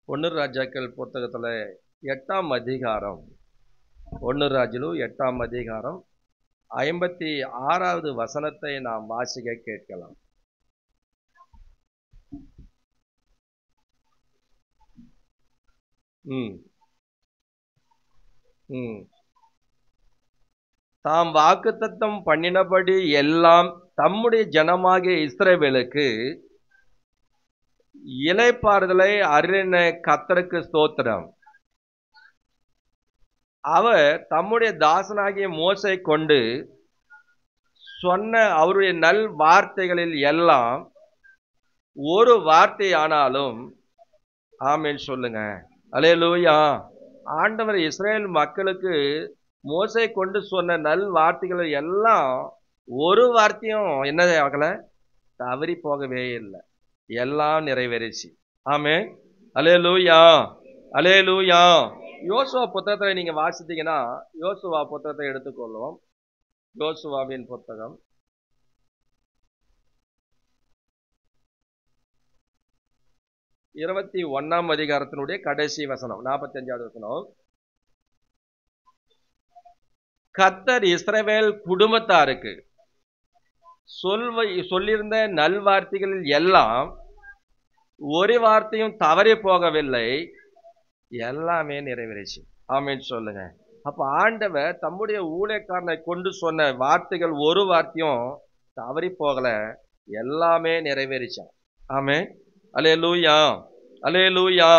ஒன்னு ராஜாக்கள் புத்தகத்துல 8ஆம் அதிகாரம், 1 ராஜிலு 8ஆம் அதிகாரம் 56வது வசனத்தை நாம் வாசிக்க கேட்கலாம். ம் ம் தாம் வாக்குத்தத்தம் பண்ணினபடி எல்லாம் தம்முடைய ஜனமாகிய இஸ்ரவேலுக்கு இளைப்பாறுதலை அருளின கர்த்தருக்கு ஸ்தோத்திரம். அவர் தம்முடைய தாசனாகிய மோசை கொண்டு சொன்ன அவருடைய நல் வார்த்தைகளில் எல்லாம் ஒரு வார்த்தை ஆனாலும் ஆமென் சொல்லுங்க. அல்லேலூயா. ஆண்டவர் இஸ்ரவேல் மக்களுக்கு மோசை கொண்டு சொன்ன நல் வார்த்தைகள் எல்லாம் ஒரு வார்த்தையும் என்ன ஆகல, தவறி போகவே இல்லை. எல்லாம் நிறைவேறிச்சு. ஆமென். அல்லேலூயா, அல்லேலூயா. யோசுவா புத்தகத்தை நீங்க வாசித்தீங்கன்னா, யோசுவா புத்தகத்தை எடுத்துக்கொள்வோம். யோசுவாவின் புத்தகம் 21ஆம் அதிகாரத்தினுடைய கடைசி வசனம், 45வது வசனம். கர்த்தர் இஸ்ரவேல் குடும்பத்தாருக்கு சொல்லியிருந்த நல்வார்த்தைகளில் எல்லாம் ஒரு வார்த்தையும் தவறி போகவில்லை, எல்லாமே நிறைவேறிச்சு. ஆமென் சொல்லுங்க. அப்ப ஆண்டவர் தம்முடைய ஊழியக்காரனை கொண்டு சொன்ன வார்த்தைகள் ஒரு வார்த்தையும் தவறி போகல, எல்லாமே நிறைவேறிச்சான். ஆமென். அல்லேலூயா, அல்லேலூயா.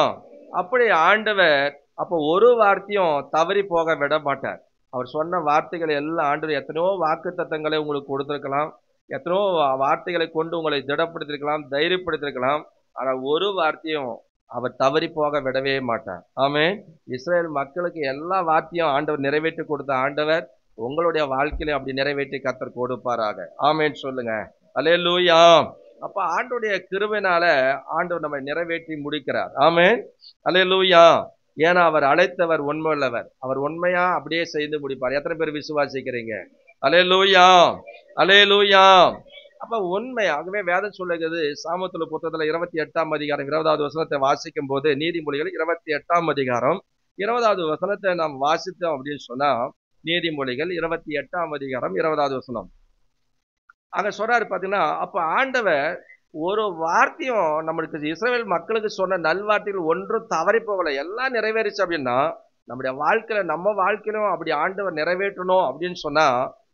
அப்படி ஆண்டவர் அப்ப ஒரு வார்த்தையும் தவறி போக விட மாட்டார். அவர் சொன்ன வார்த்தைகள் எல்லாம் ஆண்டவர் எத்தனையோ வாக்குத்தத்தங்களை உங்களுக்கு கொடுத்திருக்கலாம், எத்தனையோ வார்த்தைகளை கொண்டு உங்களை திடப்படுத்திருக்கலாம், தைரியப்படுத்திருக்கலாம். ஆனா ஒரு வார்த்தையும் அவர் தவறி போக விடவே மாட்டார். ஆமென். இஸ்ரவேல் மக்களுக்கு எல்லா வார்த்தையும் ஆண்டவர் நிறைவேற்றி கொடுத்த ஆண்டவர் உங்களுடைய வாழ்க்கையில அப்படி நிறைவேற்றி கர்த்தர் கொடுப்பாராக. ஆமென் சொல்லுங்க. அல்லேலூயா. அப்ப ஆண்டவருடைய கிருபையினால ஆண்டவர் நம்மை நிறைவேற்றி முடிக்கிறார். ஆமென். அல்லேலூயா. ஏன்னா அவர் அழைத்தவர் உண்மையுள்ளவர், அவர் உண்மையா அப்படியே செய்து முடிப்பார். எத்தனை பேர் விசுவாசிக்கிறீங்க? அல்லேலூயா, அல்லேலூயா. அப்ப உண்மையாகவே வேதம் சொல்லுகிறது. சாமுவேல் புத்தகத்துல 28ஆம் அதிகாரம் 20வது வசனத்தை வாசிக்கும் போது, நீதிமொழிகள் 28ஆம் அதிகாரம் 20வது வசனத்தை நாம் வாசித்தோம் அப்படின்னு சொன்னா, நீதிமொழிகள் 28ஆம் அதிகாரம் 20வது வசனம் அங்க சொல்றாரு பாத்தீங்கன்னா, அப்ப ஆண்டவர் ஒரு வார்த்தையும் நம்மளுக்கு இஸ்ரவேல் மக்களுக்கு சொன்ன நல்வார்த்தைகள் ஒன்றும் தவறி போகல, எல்லாம் நிறைவேறிச்சு. அப்படின்னா நம்முடைய வாழ்க்கையில, நம்ம வாழ்க்கையிலும் அப்படி ஆண்டவர் நிறைவேற்றணும் அப்படின்னு சொன்னா,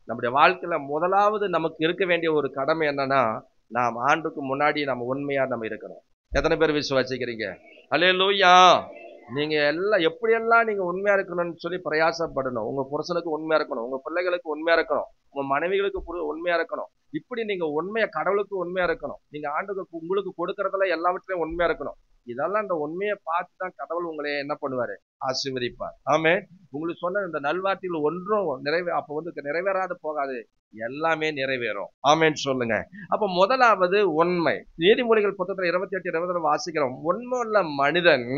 நம்முடைய வாழ்க்கையில முதலாவது நமக்கு இருக்க வேண்டிய ஒரு கடமை என்னன்னா, நாம் ஆண்டுக்கு முன்னாடி நம்ம உண்மையா நம்ம இருக்கணும். எத்தனை பேர் விசுவாசிக்கிறீங்க? அல்லேலூயா. நீங்க எல்லாம் எப்படியெல்லாம் நீங்க உண்மையா இருக்கணும்னு சொல்லி பிரயாசப்படணும். உங்க புருஷனுக்கு உண்மையா இருக்கணும், உங்க பிள்ளைகளுக்கு உண்மையா இருக்கணும், உங்க மனைவிகளுக்கு உண்மையா இருக்கணும். இப்படி நீங்க உண்மையா, கடவுளுக்கு உண்மையா இருக்கணும், நீங்க ஆண்டுக்கு உங்களுக்கு கொடுக்கறதுல எல்லாவற்றிலும் உண்மையா இருக்கணும். இதெல்லாம் இந்த உண்மையை பார்த்து தான் கடவுள் உங்களை என்ன பண்ணுவாரு? ஆசீர்வதிப்பார். ஆமே. உங்களுக்கு சொன்ன இந்த நல்வார்த்தைகள் ஒன்றும் அப்ப நிறைவேறாது போகாது, எல்லாமே நிறைவேறும். ஆமேன்னு சொல்லுங்க. அப்ப முதலாவது உண்மை. நீதிமொழிகள் புத்தகத்துல 28, 20 வாசிக்கிறோம். உண்மை உள்ள மனிதன்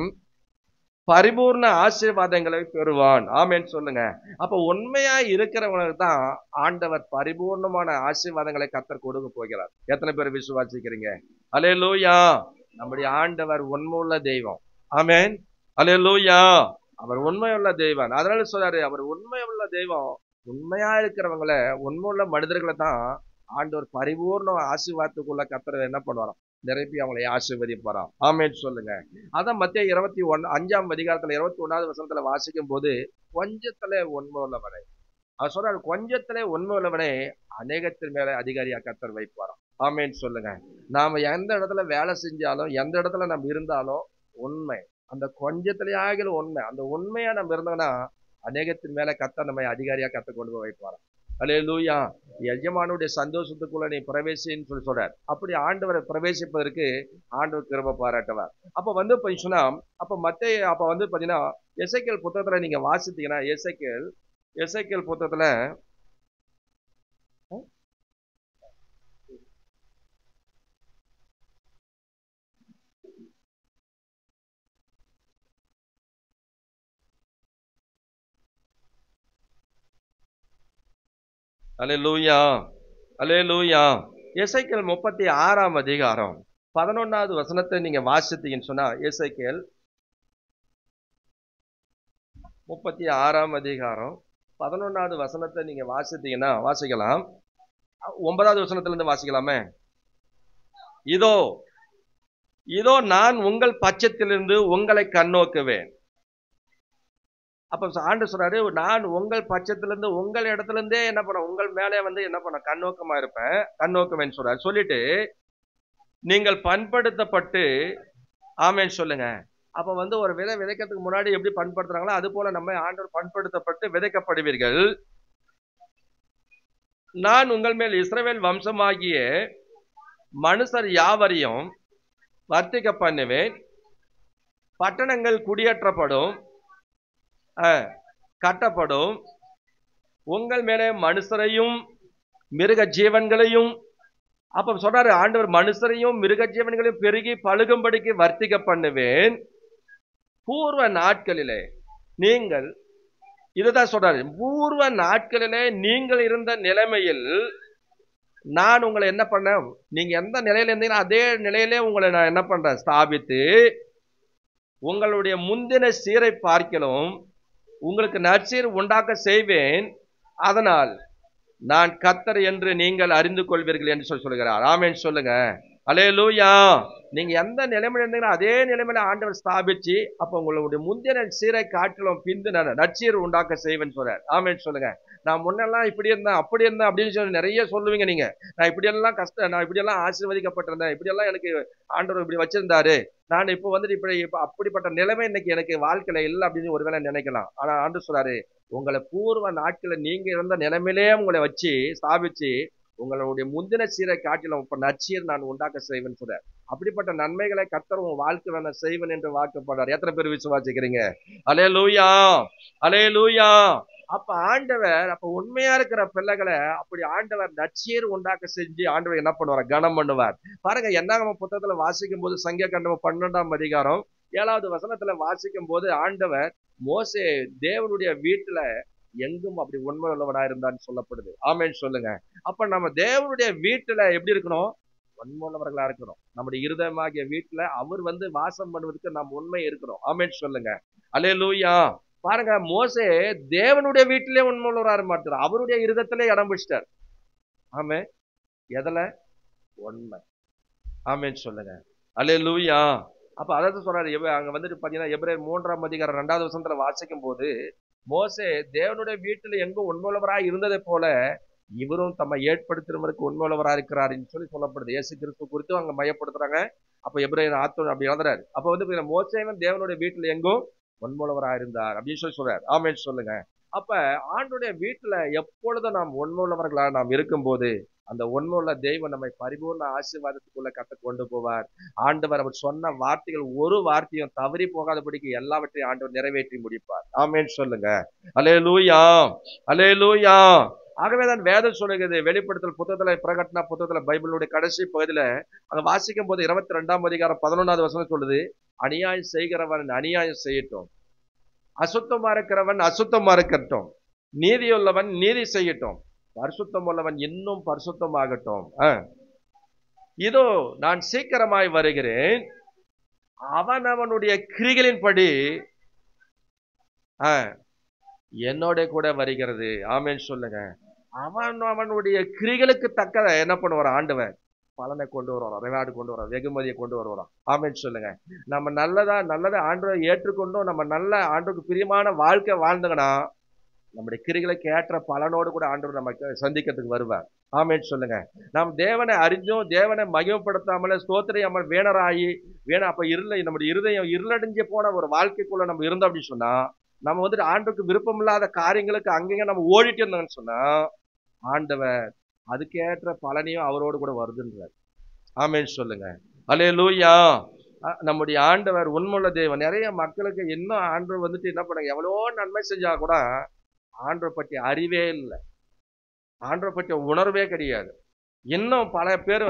பரிபூர்ண ஆசீர்வாதங்களை பெறுவான். ஆமென் சொல்லுங்க. அப்ப உண்மையா இருக்கிறவங்களுக்கு தான் ஆண்டவர் பரிபூர்ணமான ஆசீர்வாதங்களை கர்த்தர் கொடுக்க போகிறார். எத்தனை பேர் விசுவாசிக்கிறீங்க? அல்லேலூயா. நம்முடைய ஆண்டவர் உண்மையுள்ள தெய்வம். ஆமென். அல்லேலூயா. அவர் உண்மையுள்ள தெய்வம். அதனால சொல்றாரு, அவர் உண்மையுள்ள தெய்வம். உண்மையா இருக்கிறவங்களை, உண்மையுள்ள மனிதர்களை தான் ஆண்டவர் பரிபூர்ண ஆசீர்வாதத்துக்குள்ள கர்த்தர் என்ன பண்ணுவாராம்? நிரப்பி அவங்களை ஆசீர்வதிப்பாராம். ஆமென் சொல்லுங்க. அதான் மத்தேயு 5ஆம் அதிகாரத்துல 21வது வசனத்துல வாசிக்கும் போது, கொஞ்சத்திலே உண்மை உள்ளவனே, அவர் சொல்றாரு, கொஞ்சத்திலே உண்மை உள்ளவனே அநேகத்தின் மேல அதிகாரியா கர்த்தர் வைப்பாராம். ஆமென் சொல்லுங்க. நாம எந்த இடத்துல வேலை செஞ்சாலும், எந்த இடத்துல நம்ம இருந்தாலும் உண்மை, அந்த கொஞ்சத்திலேயாகிலும் உண்மை, அந்த உண்மையா நம்ம இருந்தோம்னா அநேகத்தின் மேல கர்த்தர் நம்ம அதிகாரியா கர்த்தர் கொண்டு போய் வைப்பாராம். அல்லேலூயா. எஜமானுடைய சந்தோஷத்துக்குள்ள நீ பிரவேசின்னு சொல்லி சொல்றார். அப்படி ஆண்டவரை பிரவேசிப்பதற்கு ஆண்டவர் கிருபை பாராட்டுவார். அப்ப சொன்னா, அப்ப பாத்தீங்கன்னா எசேக்கியேல் புத்தகத்துல நீங்க வாசித்தீங்கன்னா, எசேக்கியேல் புத்தகத்துல அல்லேலூயா, அல்லேலூயா. எசேக்கியேல் 36ஆம் அதிகாரம் 11வது வசனத்தை நீங்க வாசித்தீங்கன்னு சொன்னா, எசேக்கியேல் 36ஆம் அதிகாரம் 11வது வசனத்தை நீங்க வாசித்தீங்கன்னா வாசிக்கலாம். 9வது வசனத்துல இருந்து வாசிக்கலாமே. இதோ இதோ நான் உங்கள் பட்சத்திலிருந்து உங்களை கண்ணோக்குவேன். அப்ப ஆண்டு சொல்றாரு, நான் உங்கள் பட்சத்திலிருந்து உங்கள் இடத்துல இருந்தே என்ன பண்ண உங்கள் மேலே என்ன பண்ண கண்ணோக்கமா இருப்பேன், கண்ணோக்குவேன் சொல்றாரு. சொல்லிட்டு நீங்கள் பண்படுத்தப்பட்டு ஆமேன்னு சொல்லுங்க. அப்ப ஒரு விதை விதைக்கிறதுக்கு முன்னாடி எப்படி பண்படுத்துறாங்களோ அது போல நம்ம ஆண்டவர் பண்படுத்தப்பட்டு விதைக்கப்படுவீர்கள். நான் உங்கள் மேல் இஸ்ரவேல் வம்சமாகிய மனுஷர் யாவரையும் வர்த்திக்க பண்ணுவேன். பட்டணங்கள் குடியேற்றப்படும், கட்டப்படும். உங்கள் மேலே மனுஷரையும் மிருக ஜீவன்களையும், அப்ப சொல்றாரு ஆண்டவர், மனுஷரையும் மிருக ஜீவன்களையும் பெருகி பழுகும்படிக்கு வர்த்திக்க பண்ணுவேன். பூர்வ நாட்களிலே நீங்கள், இதுதான் சொல்றாரு, பூர்வ நாட்களிலே நீங்கள் இருந்த நிலைமையில் நான் உங்களை என்ன பண்ண, நீங்க எந்த நிலையில இருந்தீங்கன்னா அதே நிலையிலே உங்களை நான் என்ன பண்றேன், ஸ்தாபித்து உங்களுடைய முந்தின சீரை பார்க்கலும் உங்களுக்கு நற்சீர் உண்டாக்க செய்வேன். அதனால் நான் கர்த்தர் என்று நீங்கள் அறிந்து கொள்வீர்கள் என்று சொல்லுகிறார். ஆமென் சொல்லுங்க. அல்லேலூயா. நீங்க எந்த நிலைமையில இருந்தீங்கன்னா அதே நிலைமையில ஆண்டவர் ஸ்தாபிச்சு அப்ப உங்களுடைய முந்தின சீரை காட்டிலும் பிந்தின நற்சீர் உண்டாக்க செய்வேன்னு சொல்றார். ஆமென் சொல்லுங்க. நான் முன்னெல்லாம் இப்படி இருந்தேன் அப்படி இருந்தேன் அப்படின்னு சொல்லி நிறைய சொல்லுவீங்க நீங்க. நான் இப்படியெல்லாம் நான் இப்படியெல்லாம் ஆசீர்வதிக்கப்பட்டிருந்தேன், இப்படியெல்லாம் எனக்கு ஆண்டவர் இப்படி வச்சிருந்தாரு, நான் இப்போ இப்ப அப்படிப்பட்ட நிலைமை இன்னைக்கு எனக்கு வாழ்க்கையில இல்லை அப்படின்னு ஒருவேளை நினைக்கலாம். ஆனா ஆண்டவர் சொல்றாரு, உங்களை பூர்வ நாட்கள நீங்க இருந்த நிலைமையிலே உங்களை வச்சு ஸ்தாபிச்சு உங்களுடைய முந்தின சீரை காட்டிலும் இப்ப நற்சீர் நான் உண்டாக்க செய்வேன் சொல்றார். அப்படிப்பட்ட நன்மைகளை கர்த்தர் உங்க வாழ்க்கை நான் செய்வேன் என்று வாக்குப்படுறார். எத்தனை பேர் விசுவாசிக்கிறீங்க? அல்லேலூயா, அல்லேலூயா. அப்ப ஆண்டவர், அப்ப உண்மையா இருக்கிற பிள்ளைகளை அப்படி ஆண்டவர் நற்சீர் உண்டாக்க செஞ்சு ஆண்டவர் என்ன பண்ணுவார், கனம் பண்ணுவார். பாருங்க, என்னாகம புத்தகத்துல வாசிக்கும் போது சங்கீதம் 12ஆம் அதிகாரம் 7வது வசனத்துல வாசிக்கும் போது ஆண்டவர் மோசே தேவனுடைய வீட்டுல எங்கும் அப்படி உண்மை உள்ளவனா இருந்தான்னு சொல்லப்படுது. ஆமென் சொல்லுங்க. அப்ப நம்ம தேவனுடைய வீட்டுல எப்படி இருக்கணும், உண்மை உள்ளவர்களா இருக்கணும். நம்முடைய இருதயமாகிய வீட்டுல அவர் வாசம் பண்ணுவதற்கு நாம் உண்மை இருக்கணும். ஆமென் சொல்லுங்க. அல்லேலூயா. பாருங்க, மோசே தேவனுடைய வீட்டிலே உண்மை உள்ளவரா இருக்க அவருடைய இருதயத்திலே இடம் பிடிச்சிட்டார். ஆமே, எதுல? உண்மை. ஆமென் சொல்லுங்க. அல்லேலூயா. அப்ப அதாவது சொல்றாரு, அங்க பாத்தீங்கன்னா எபிரேயர் 3ஆம் அதிகாரம் 2வது வசனத்துல வாசிக்கும் போது மோசே தேவனுடைய வீட்டில் எங்கும் உண்மையுள்ளவராய் இருந்ததை போல இவரும் தம்மை ஏற்படுத்துறவருக்கு உண்மையுள்ளவராக இருக்கிறார் சொல்லி சொல்லப்படுது. இயேசு கிறிஸ்து குறித்து அங்க மையப்படுத்துறாங்க. அப்ப எபிரேயர் 4 அப்படி எழுதுறாரு. அப்ப மோசேவன் தேவனுடைய வீட்டில் எங்கும் உண்மையுள்ளவராக இருந்தார் அப்படின்னு சொல்றாரு. ஆமென் சொல்லுங்க. அப்ப ஆண்டுடைய வீட்டுல எப்பொழுதும் நாம் உண்மையுள்ளவர்களா நாம் இருக்கும் போது அந்த உண்மையுள்ள தெய்வம் நம்மை பரிபூர்ண ஆசீர்வாதத்துக்குள்ள கொண்டு போவார். ஆண்டவர் அவர் சொன்ன வார்த்தைகள் ஒரு வார்த்தையும் தவறி போகாதபடிக்கு எல்லாவற்றையும் ஆண்டவர் நிறைவேற்றி முடிப்பார். ஆமென் சொல்லுங்க. அல்லேலூயா, அல்லேலூயா. ஆகவேதான் வேதம் சொல்லுகிறது, வெளிப்படுத்தல் புத்தகத்துல, பிரகடன புத்தகத்துல, பைபிளுடைய கடைசி பகுதியில அங்க வாசிக்கும் போது 22ஆம் அதிகாரம் 11வது வசனம் சொல்லுது, அநியாயம் செய்கிறவன் அநியாயம் செய்யட்டும், அசுத்தமா இருக்கிறவன் அசுத்தமா இருக்கட்டும், நீதியுள்ளவன் நீதி செய்யட்டும், பரிசுத்தம் உள்ளவன் இன்னும் பரிசுத்தமாகட்டும். இதோ நான் சீக்கிரமாய் வருகிறேன், அவன் அவனுடைய கிரிகளின்படி என்னோட கூட வருகிறது. ஆமென் சொல்லுங்க. அவன் அவனுடைய கிரிகளுக்கு தக்க என்ன பண்ணுவார் ஆண்டவன், பலனை கொண்டு வருவார், ரிவார்டு கொண்டு வருவார், வெகுமதியை கொண்டு வருவார். ஆமென் சொல்லுங்க. நம்ம நல்லதை ஆண்டவரை ஏற்றுக்கொண்டும் நம்ம நல்ல ஆண்டவருக்கு பிரியமான வாழ்க்கை வாழ்ந்துங்கன்னா நம்முடைய கிரிகளுக்கு ஏற்ற பலனோடு கூட ஆண்டவர் நமக்கு சந்திக்கிறதுக்கு வருவார். ஆமென் சொல்லுங்க. நாம் தேவனை அறிஞ்சும் தேவனை மகிமைப்படுத்தாமல ஸ்தோத்திரியாமல் வேணராகி அப்ப நம்முடைய இருதயம் இருளடைஞ்சு போன ஒரு வாழ்க்கைக்குள்ள நம்ம இருந்தோம் அப்படின்னு சொன்னா, நம்ம ஆண்டவருக்கு விருப்பம் இல்லாத காரியங்களுக்கு அங்கங்க நம்ம ஓடிட்டு இருந்தோம்னு சொன்னா ஆண்டவர் அதுக்கேற்ற பலனையும் அவரோடு கூட வருதுன்றார். ஆமென் சொல்லுங்க. அல்லேலூயா. நம்முடைய ஆண்டவர் உண்மையுள்ள தேவன். நிறைய மக்களுக்கு இன்னும் ஆண்டவர் என்ன பண்ணாங்க, எவ்வளோ நன்மை செஞ்சா கூட ஆண்டவரை பற்றி அறிவே இல்லை, ஆண்டவரை பற்றி உணர்வே கிடையாது. இன்னும் பல பேர்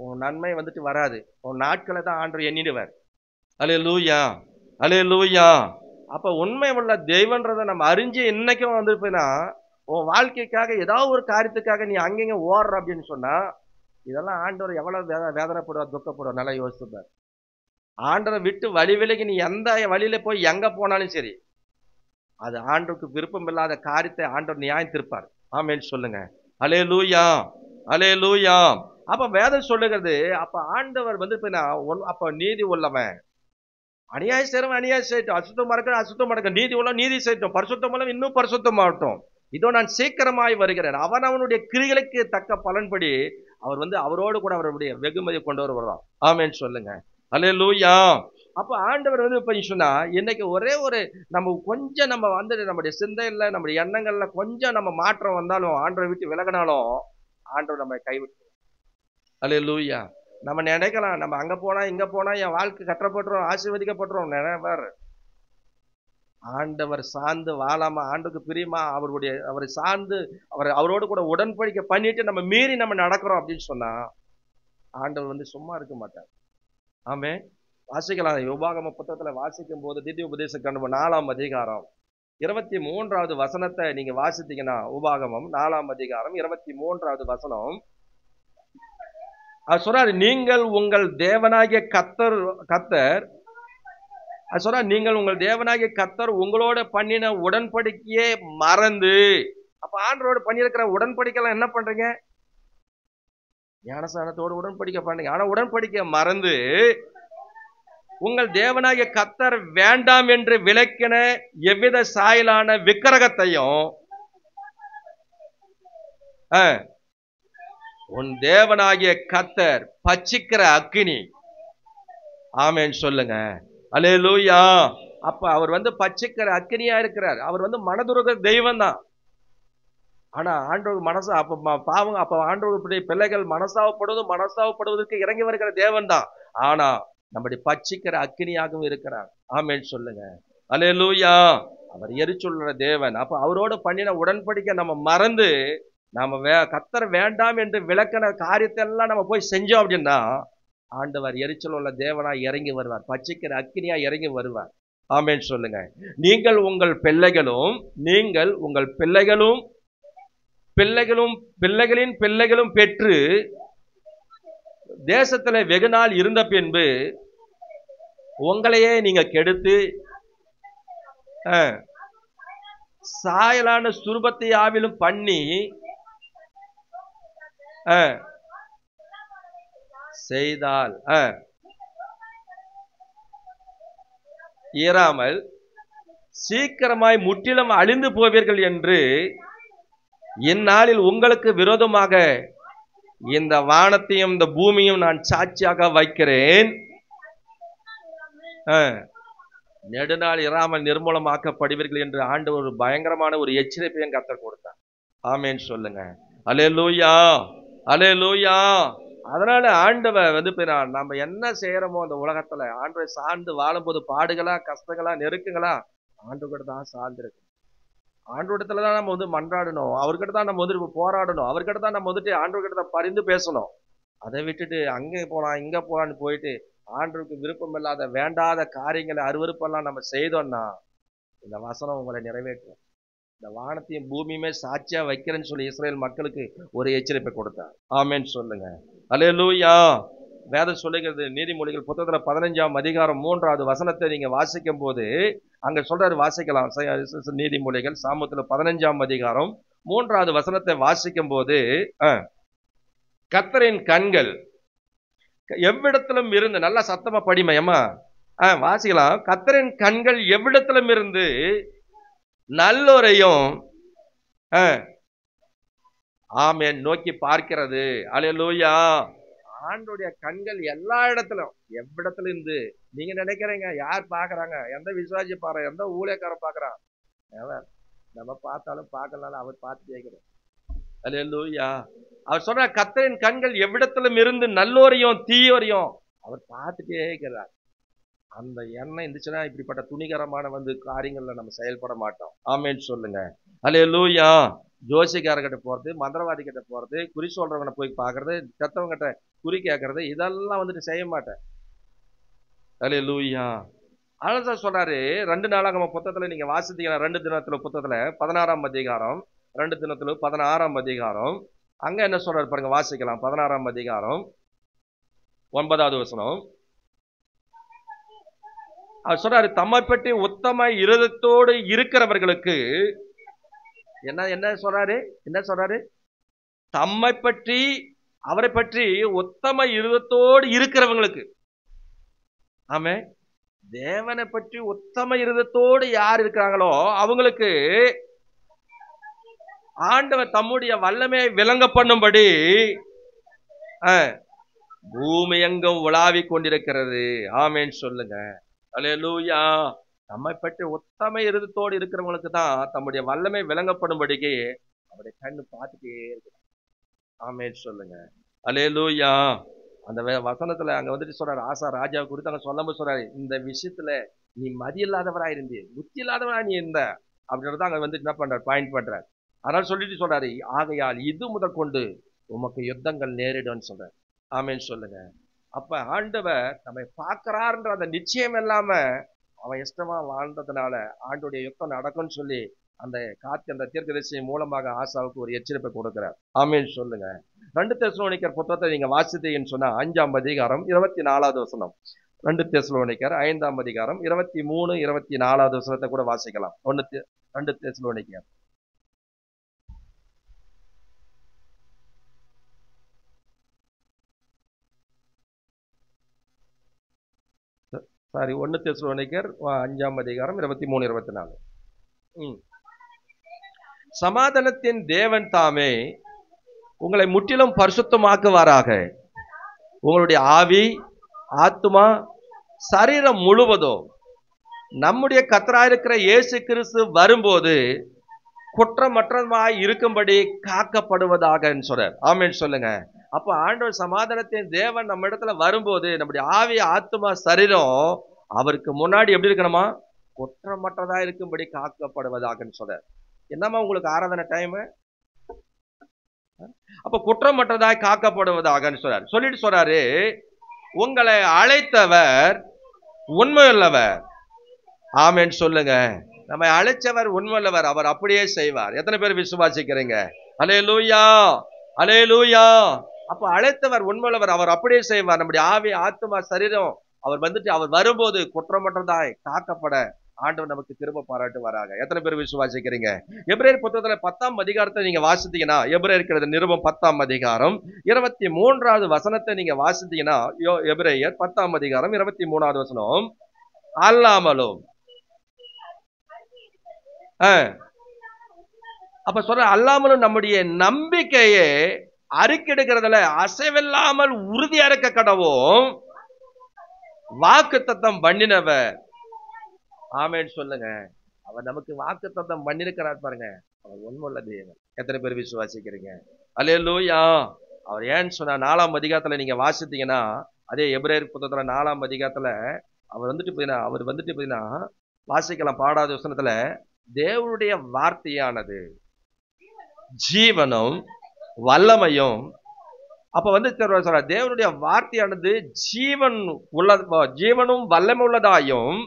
உன் நன்மை வந்துட்டு வராது. உன் நாட்களை தான் ஆண்டவர் எண்ணிடுவார். அல்லேலூயா, அல்லேலூயா. அப்ப உண்மை உள்ள தெய்வன்றதை நம்ம அறிஞ்சு இன்னைக்கும் வந்திருப்பேன்னா, உன் வாழ்க்கைக்காக ஏதாவது ஒரு காரியத்துக்காக நீ அங்கங்க ஓடுற அப்படின்னு சொன்னா, இதெல்லாம் ஆண்டவர் எவ்வளவு வேதனைப்படுவார், துக்கப்படுவார். நல்லா யோசிச்சுப்பார். ஆண்டவரை விட்டு வழி விலகி நீ எந்த வழியில போய் எங்க போனாலும் சரி, அது ஆண்டவருக்கு விருப்பம் இல்லாத காரியத்தை ஆண்டவர் நியாயம் தீர்ப்பார். ஆமென் சொல்லுங்க. அல்லேலூயா, அல்லேலூயா. அப்ப வேதம் சொல்லுகிறது, அப்ப ஆண்டவர் வந்து அப்ப நீதி உள்ளவன். அநியாயம் செய்யறவன் அநியாயம் செய்யட்டும், அசுத்தமா இருக்க அசுத்தமா இருக்க, நீதி உள்ள நீதி செய்யட்டும், பரிசுத்தம் உள்ள இன்னும் பரிசுத்தமாகட்டும். இதோ நான் சீக்கிரமாய் வருகிறேன். அவனுடைய கிரிகளுக்கு தக்க பலன்படி அவர் வந்து அவரோடு கூட அவருடைய வெகுமதியை கொண்டு வருவார். ஆமென் சொல்லுங்க. அல்லேலூயா. அப்ப ஆண்டவர் வந்து இப்ப சொன்னா, இன்னைக்கு ஒரே ஒரு நம்ம கொஞ்சம் நம்ம வந்து நம்முடைய சிந்தையில நம்முடைய எண்ணங்கள்ல கொஞ்சம் நம்ம மாற்றம் வந்தாலும், ஆண்டவரை விட்டு விலகினாலும் ஆண்டவர் நம்ம கைவிட்டு. அல்லேலூயா. நம்ம நினைக்கலாம், நம்ம அங்க போனா இங்க போனா என் வாழ்க்கை கட்டப்பட்டுரும், ஆசீர்வதிக்கப்பட்டுரும். நினைப்பார். ஆண்டவர் சார்ந்து வாழாம, ஆண்டுக்கு பிரியமா அவரை சார்ந்து அவரோடு கூட உடன்படிக்கை பண்ணிட்டு நம்ம மீறி நம்ம நடக்கிறோம் அப்படின்னு சொன்னா, ஆண்டவர் வந்து சும்மா இருக்க மாட்டார். ஆமே. வாசிக்கலாம். உபாகம புத்தகத்துல வாசிக்கும் போது திவ்ய உபதேச காண்டம் 4ஆம் அதிகாரம் 23வது வசனத்தை நீங்க வாசித்தீங்கன்னா, உபாகமம் 4ஆம் அதிகாரம் 23வது வசனம் சொல்றாரு, நீங்கள் உங்கள் தேவனாகிய கர்த்தர் சொல்றாரு, நீங்கள் உங்கள் தேவனாகிய கர்த்தர் உங்களோட பண்ணின உடன்படிக்கையே மறந்து. அப்ப ஆண்டவரோடு பண்ணியிருக்கிற உடன்படிக்கைலாம் என்ன பண்றீங்க? ஞானஸ்நானத்தோடு உடன்படிக்கை பண்றீங்க. ஆனா உடன்படிக்கை மறந்து உங்கள் தேவனாகிய கர்த்தர் வேண்டாம் என்று விலக்கின எவ்வித சாயலான விக்கிரகத்தையும் உன் தேவனாகிய கர்த்தர் பட்சிக்கிற அக்கினி. ஆமென் சொல்லுங்க. அல்லேலூயா. அப்ப அவர் வந்து பட்சிக்கிற அக்கினியா இருக்கிறார். அவர் வந்து மனதுருக தெய்வம் தான். ஆனா ஆண்டவர் மனசு அப்ப பாவங்க, அப்ப ஆண்டவருடைய பிள்ளைகள் மனசாவப்படுவதற்கு இறங்கி வருகிற தேவன் தான். ஆனா நம்முடைய பட்சிக்கிற அக்கினியாகவும் இருக்கிறார். ஆமென் சொல்லுங்க. அல்லேலூயா. அவர் எரிச்சொல்லுற தேவன். அப்ப அவரோடு பண்ணின உடன்படிக்கை நம்ம மறந்து நாம கர்த்தர் வேண்டாம் என்று விளக்கின காரியத்தை எல்லாம் நம்ம போய் செஞ்சோம் அப்படின்னா, ஆண்டவர் எரிச்சல் உள்ள தேவனாய் இறங்கி வருவார். பட்சிக்கிற அக்கினியா இறங்கி வருவார். ஆமென் சொல்லுங்க. நீங்கள் உங்கள் பிள்ளைகளும் பிள்ளைகளின் பிள்ளைகளும் பெற்று தேசத்துல வெகு நாள் இருந்த பின்பு உங்களையே நீங்க கெடுத்து சாயலான சுரூபத்தை ஆவிலும் பண்ணி செய்தால் இயராமல் சீக்கிரமாய் முற்றிலும் அழிந்து போவீர்கள் என்று இந்நாளில் உங்களுக்கு விரோதமாக இந்த வானத்தையும் இந்த பூமியும் நான் சாட்சியாக வைக்கிறேன். நெடுநாள் இராமல் நிர்மூலமாக்கப்படுவீர்கள் என்று ஆண்டவர் ஒரு பயங்கரமான ஒரு எச்சரிப்பையும் கர்த்தர் கொடுத்தார். ஆமென் சொல்லுங்க. அல்லேலூயா, அல்லேலூயா. அதனால ஆண்டவர் வந்து நம்ம என்ன செய்யறோமோ அந்த உலகத்துல ஆண்டவரை சார்ந்து வாழும்போது பாடுகளா, கஷ்டங்களா, நெருக்குங்களா, ஆண்டவர்கிட்ட தான் சார்ந்து இருக்கு. ஆண்டவரிடத்துல தான் நம்ம வந்து மன்றாடணும். அவர்கிட்ட தான் நம்ம வந்து போராடணும். அவர்கிட்ட தான் நம்ம வந்துட்டு ஆண்டவர்கிட்ட பரிந்து பேசணும். அதை விட்டுட்டு அங்கே போலாம் இங்க போலான்னு போயிட்டு ஆண்டவருக்கு விருப்பம் இல்லாத வேண்டாத காரியங்களை அருவருப்பெல்லாம் நம்ம செய்தோம்னா இந்த வசனம் உங்களை நிறைவேற்றும். இந்த வானத்தையும் பூமியுமே சாட்சியா வைக்கிறேன்னு சொல்லி இஸ்ரேல் மக்களுக்கு ஒரு எச்சரிப்பை கொடுத்தார். ஆமென் சொல்லுங்க. அல்லேலூயா. வேதம் சொல்லுகிறது, நீதிமொழிகள் புத்தகத்துல 15ஆம் அதிகாரம் 3வது வசனத்தை நீங்க வாசிக்கும் போது அங்க சொல்றாரு, வாசிக்கலாம். நீதிமொழிகள் சாமத்துல 15ஆம் அதிகாரம் 3வது வசனத்தை வாசிக்கும் போது, கர்த்தரின் கண்கள் எவ்விடத்திலும் இருந்து, நல்லா சத்தமா படிமையம்மா வாசிக்கலாம். கர்த்தரின் கண்கள் எவ்விடத்திலும் இருந்து நல்லோரையும் ஆமென் நோக்கி பார்க்கிறது. அல்லேலூயா. ஆண்டோடைய கண்கள் எல்லா இடத்திலும், எவ்விடத்துல இருந்து. நீங்க நினைக்கிறீங்க யார் பாக்குறாங்க, எந்த விசுவாசி பாக்குறாங்க, எந்த ஊழியக்காரன் பாக்குறான்? நம்ம பார்த்தாலும் பார்க்கலாலும் அவர் பார்த்து கேட்கிறோம். அல்லேலூயா. அவர் சொல்ற கர்த்தரின் கண்கள் எவ்விடத்திலும் இருந்து நல்லோரையும் தீயோரையும் அவர் பார்த்துட்டே இருக்கிறார். அந்த எண்ணம் இருந்துச்சுன்னா இப்படிப்பட்ட துணிகரமான காரியங்கள்ல நம்ம செயல்பட மாட்டோம். ஆமென் சொல்லுங்க. அல்லேலூயா. ஜோசிக்காரர்கிட்ட போறது, மந்திரவாதி கிட்ட போறது, குறி சொல்றவங்க போய் பாக்குறது, செத்தவங்க கிட்ட குறி கேட்கறது, இதெல்லாம் வந்துட்டு செய்ய மாட்டேன். அல்லேலூயா. அதான் சொல்றாரு 2 நாளாகம புத்தகத்துல நீங்க வாசித்தீங்கன்னா 2 தினத்துல புத்தகத்துல 16ஆம் அதிகாரம், 2 தினத்துல 16ஆம் அதிகாரம், அங்க என்ன சொல்றாரு பாருங்க, வாசிக்கலாம். 16ஆம் அதிகாரம் 9வது வசனம். அவர் சொல்றாரு, தம்மை பற்றி உத்தம இருதயத்தோடு இருக்கிறவர்களுக்கு என்ன சொல்றாரு, என்ன சொல்றாரு? தம்மை பற்றி, அவரை பற்றி உத்தம இருதயத்தோடு இருக்கிறவங்களுக்கு. ஆமே, தேவனை பற்றி உத்தம இருதயத்தோடு யார் இருக்கிறாங்களோ அவங்களுக்கு ஆண்டவர் தம்முடைய வல்லமையை விளங்க பண்ணும்படி பூமி எங்கும் உலாவிக் கொண்டிருக்கிறது. ஆமேன்னு சொல்லுங்க. அல்லேலூயா. நம்மை பற்றி உத்தம இருதயத்தோடு இருக்கிறவங்களுக்கு தான் தம்முடைய வல்லமை விளங்கப்படும்படிக்கு அவருடைய கண்ணு பார்த்துட்டே இருக்கு. ஆமேன்னு சொல்லுங்க. அல்லேலூயா. அந்த வசனத்துல அங்க வந்துட்டு சொல்றாரு, ஆசா ராஜாவை குறித்து அங்க சொல்லும்போது சொல்றாரு, இந்த விஷயத்துல நீ மதி இல்லாதவரா இருந்தீ, புத்தி இல்லாதவரா நீ இருந்த அப்படின்றத அங்க வந்துட்டு என்ன பண்றாரு, பாயிண்ட் பண்றாரு. அதனால சொல்லிட்டு சொல்றாரு, ஆகையால் இது முதற்கொண்டு உமக்கு யுத்தங்கள் நேரிடும் சொல்றாரு. ஆமேன்னு சொல்லுங்க. அப்ப ஆண்டவர் நம்மை பார்க்கிறார்ன்ற அந்த நிச்சயம் இல்லாம அவன் இஷ்டமா வாழ்ந்ததுனால ஆண்டுடைய யுத்தம் நடக்கும்னு சொல்லி அந்த தீர்க்கதரிசி மூலமாக ஆசாவுக்கு ஒரு எச்சரிப்பை கொடுக்கிறார். ஆமேன்னு சொல்லுங்க. 2 தெசலோனிக்கர் புத்தகத்தை நீங்க வாசித்தீங்கன்னு சொன்னா 5ஆம் அதிகாரம் 24வது வசனம். 2 தெசலோனிக்கர் 5ஆம் அதிகாரம் 23, 24வது வசனத்தை கூட வாசிக்கலாம். 2 தெசலோனிக்கர். சாரி, 1 தெசலோனிக்கர் 5ஆம் அதிகாரம் 23, 24. சமாதானத்தின் தேவன் தாமே உங்களை முற்றிலும் பரிசுத்தமாக்குவாராக. உங்களுடைய ஆவி, ஆத்துமா, சரீரம் முழுவதும் நம்முடைய கர்த்தராயிருக்கிற இயேசு கிறிஸ்து வரும்போது குற்றமற்றமாய் இருக்கும்படி காக்கப்படுவதாக சொல்றார். ஆமென் சொல்லுங்க. அப்ப ஆண்டவர் சமாதானத்தின் தேவன் நம்ம இடத்துல வரும்போது நம்முடைய ஆவி, ஆத்துமா, சரீரம் அவருக்கு முன்னாடி எப்படி இருக்கணுமா, குற்றமற்றதா இருக்கும்படி காக்கப்படுவதாக சொல்றார். என்னமா உங்களுக்கு ஆராதனை டைம்? அப்ப குற்றமற்றதாய் காக்கப்படுவதாக சொல்றார். சொல்லிட்டு சொல்றாரு, உங்களை அழைத்தவர் உண்மையுள்ளவர். ஆமென் சொல்லுங்க. நம்மை அழைச்சவர் உண்மையுள்ளவர், அவர் அப்படியே செய்வார். எத்தனை பேர் விசுவாசிக்கிறீங்க? அல்லேலூயா, அல்லேலூயா. அப்ப அழைத்தவர் உண்மையுள்ளவர், அவர் அப்படியே செய்வார். நம்முடைய ஆவி, ஆத்துமா, சரீரம் அவர் வந்துட்டு அவர் வரும்போது குற்றமற்றதாய் காக்கப்பட ஆண்டவர் நமக்கு கிருபை பாராட்டு வராங்க. எத்தனை பேர் விசுவாசிக்கிறீங்க? எபிரேயர் புத்தகத்துல 10ஆம் அதிகாரத்தை நீங்க வாசித்தீங்கன்னா, எபிரேயர் நிருபம் 10ஆம் அதிகாரம் 23வது வசனத்தை நீங்க வாசித்தீங்கன்னா, எபிரேயர் 10ஆம் அதிகாரம் 23வது வசனம், அல்லாமலும் அப்ப சொல்ற அல்லாமலும் நம்முடைய நம்பிக்கையை அறிக்கெடுக்கிறதுல அசைவில்லாமல் உறுதியா இருக்க கடவும் வாக்குத்தத்தம் பண்ணினவர். ஆமென் சொல்லுங்க. அவர் நமக்கு வாக்குத்தத்தம் பண்ணிருக்கிறார் பாருங்க, அவர் உண்மையுள்ள தேவன். எத்தனை பேர் விசுவாசிக்கிறீங்க? அல்லேலூயா. அவர் ஏன்னு சொன்னா 4ஆம் அதிகாரத்துல நீங்க வாசித்தீங்கன்னா, அதே எபிரேயர் புத்தகத்துல 4ஆம் அதிகாரத்துல அவர் வந்துட்டு பாத்தீங்கன்னா வாசிக்கலாம். பாடாத வசனத்துல, தேவனுடைய வார்த்தையானது ஜீவனும் வல்லமையும். அப்ப வந்து சொல்ற தேவனுடைய வார்த்தையானது ஜீவனும் வல்லமை உள்ளதாயும்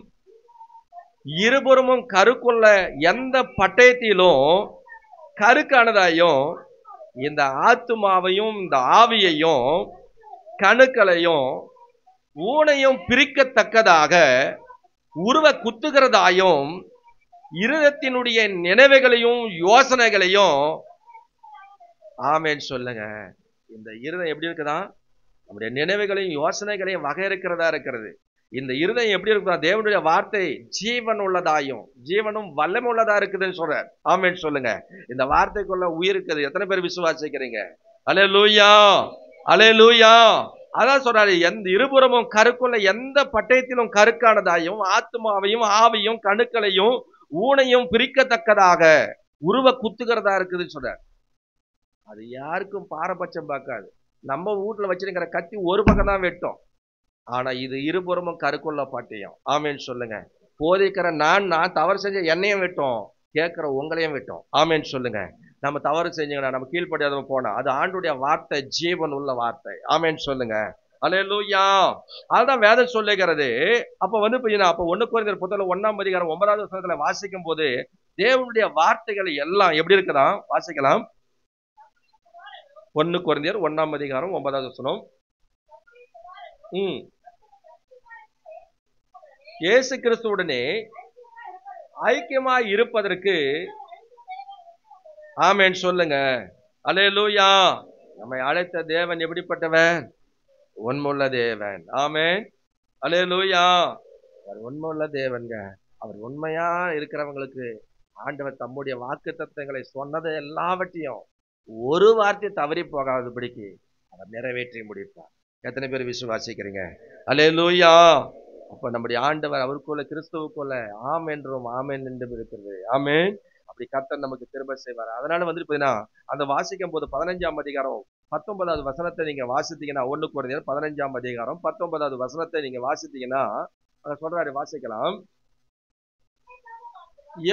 இருபுறமும் கருக்குள்ள எந்த பட்டயத்திலும் கருக்கானதாயும் இந்த ஆத்துமாவையும் இந்த ஆவியையும் கணுக்களையும் ஊனையும் பிரிக்கத்தக்கதாக உருவ குத்துகிறதாயும் இருதயத்தினுடைய நினைவுகளையும் யோசனைகளையும். ஆமென் சொல்லுங்க. இந்த இருதயம் எப்படி இருக்குதா? நம்முடைய நினைவுகளையும் யோசனைகளையும் வகை இருக்கிறது. இந்த இருதயம் எப்படி இருக்குதா? தேவனுடைய வார்த்தை ஜீவன் உள்ளதாயும் ஜீவனும் வல்லமை உள்ளதா இருக்குதுன்னு சொல்றார். ஆமென் சொல்லுங்க. இந்த வார்த்தைக்குள்ள உயிர் இருக்குது. எத்தனை பேர் விசுவாசிக்கிறீங்க? அல்லேலூயா, அல்லேலூயா. அதான் சொல்றாரு, எந்த இருபுறமும் கருக்குள்ள எந்த பட்டயத்திலும் கருக்கானதாயும் ஆத்மாவையும் ஆவியும் கணுக்களையும் ஊனையும் பிரிக்கத்தக்கதாக உருவ குத்துகிறதா இருக்குதுன்னு சொல்றார். அது யாருக்கும் பாரபட்சம் பார்க்காது. நம்ம வீட்டுல வச்சிருக்கிற கத்தி ஒரு பக்கம் தான் வெட்டும், ஆனா இது இருபுறமும் கருக்குள்ள பட்டயம். ஆமென் சொல்லுங்க. போதிக்கிற நான் தவறு செஞ்ச என்னையும் வெட்டும், கேட்கிற உங்களையும் வெட்டும். ஆமென் சொல்லுங்க. நம்ம தவறு செஞ்சீங்கன்னா, நம்ம கீழ்ப்படியாதவங்க போனா, அது ஆண்டுடைய வார்த்தை, ஜீவன் உள்ள வார்த்தை. ஆமென் சொல்லுங்க. அல்லேலூயா. அதுதான் வேதம் சொல்லுகிறது. அப்ப அப்ப 1 கொரிந்தியர் புத்தகம் 1ஆம் அதிகாரம் 9வது வசனத்துல வாசிக்கும் போது தேவனுடைய வார்த்தைகள் எல்லாம் எப்படி இருக்குதாம்? வாசிக்கலாம். 1 கொரிந்தியர் 1ஆம் அதிகாரம் 9வது வசனம். இயேசு கிறிஸ்துவுடனே ஐக்கியமாய் இருப்பதற்கு ஆமென் சொல்லுங்க. அல்லேலூயா. நம்மை அழைத்த தேவன் எப்படிப்பட்டவன்? உண்மையுள்ள தேவன். ஆமென். அல்லேலூயா. அவர் உண்மையுள்ள தேவன்ங்க. அவர் உண்மையா இருக்கிறவங்களுக்கு ஆண்டவர் தம்முடைய வாக்குத்தத்தங்களை சொன்னதை எல்லாவற்றையும் ஒரு வார்த்தை தவறி போகாதபடிக்கு அவர் நிறைவேற்றி முடிப்பார். எத்தனை பேர் விசுவாசிக்கிறீங்க? அல்லேலூயா. அப்ப நம்முடைய ஆண்டவர் அவருக்குள்ள கிறிஸ்துவுக்குள்ள ஆம் என்றும் ஆமென் என்றும் இருக்கிறது. ஆமென். அப்படி கர்த்தர் நமக்கு திரும்ப செய்வார். அதனால பாத்தீங்கன்னா அந்த வாசிக்கும் போது 15ஆம் அதிகாரம் 19வது வசனத்தை நீங்க வாசித்தீங்கன்னா, 1 கொரிந்தியர் 15ஆம் அதிகாரம் 19வது வசனத்தை நீங்க வாசித்தீங்கன்னா அங்க சொல்றாரு, வாசிக்கலாம்.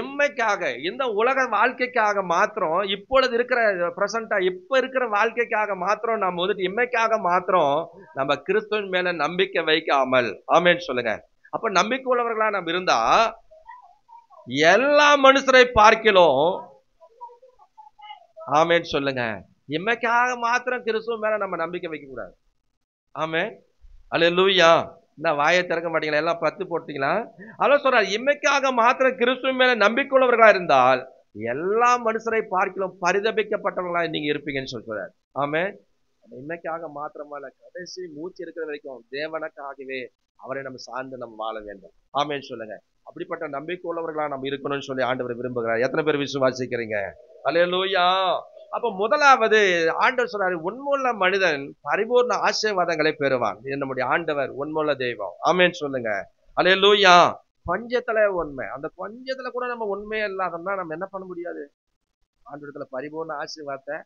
எம்மைக்காக, இந்த உலக வாழ்க்கைக்காக மாத்திரம், இப்பொழுது இருக்கிற பிரசண்டா இப்ப இருக்கிற வாழ்க்கைக்காக மாத்திரம் நம்ம இம்மைக்காக மாத்திரம் நம்ம கிறிஸ்துவின் மேல நம்பிக்கை வைக்காமல், ஆமென் சொல்லுங்க. அப்ப நம்பிக்கை உள்ளவர்களா நம்ம இருந்தா எல்லா மனுஷரை பார்க்கிலும், ஆமென் சொல்லுங்க, இம்மைக்காக மாத்திரம் கிறிஸ்துவின் மேல நம்ம நம்பிக்கை வைக்க கூடாது. ஆமென். அல்லேலூயா. நான் வாயை திறக்க மாட்டீங்களா? எல்லாம் பத்து போட்டீங்களா? அதான் சொல்றாரு, இம்மைக்காக மாத்திரம் கிறிஸ்துவின் மேல நம்பிக்கையுள்ளவர்களா இருந்தால் எல்லா மனுஷரை பார்க்கலாம் பரிதபிக்கப்பட்டவர்களா நீங்க இருப்பீங்கன்னு சொல்றாரு. ஆமென். இம்மைக்காக மாத்திரமல்ல, கடைசி மூச்சு இருக்கிற வரைக்கும் தேவனுக்காகவே அவரை நம்ம சார்ந்து நம்ம வாழ வேண்டும். ஆமென் சொல்லுங்க. அப்படிப்பட்ட நம்பிக்கை உள்ளவர்களா நம்ம இருக்கணும்னு சொல்லி ஆண்டவர் விரும்புகிறார். எத்தனை பேர் விசுவாசிக்கிறீங்க? அல்லேலூயா. அப்ப முதலாவது ஆண்டவர் சொல்றாரு, உண்மையுள்ள மனிதன் பரிபூர்ண ஆசீர்வாதங்களை பெறுவான். இது நம்முடைய ஆண்டவர் உண்மையுள்ள தெய்வம். ஆமென் சொல்லுங்க. அல்லேலூயா. பஞ்சத்துல உண்மை, அந்த பஞ்சத்துல கூட நம்ம உண்மையே இல்லாதோம்னா நம்ம என்ன பண்ண முடியாது? ஆண்டவரத்துல பரிபூர்ண ஆசீர்வாதத்தை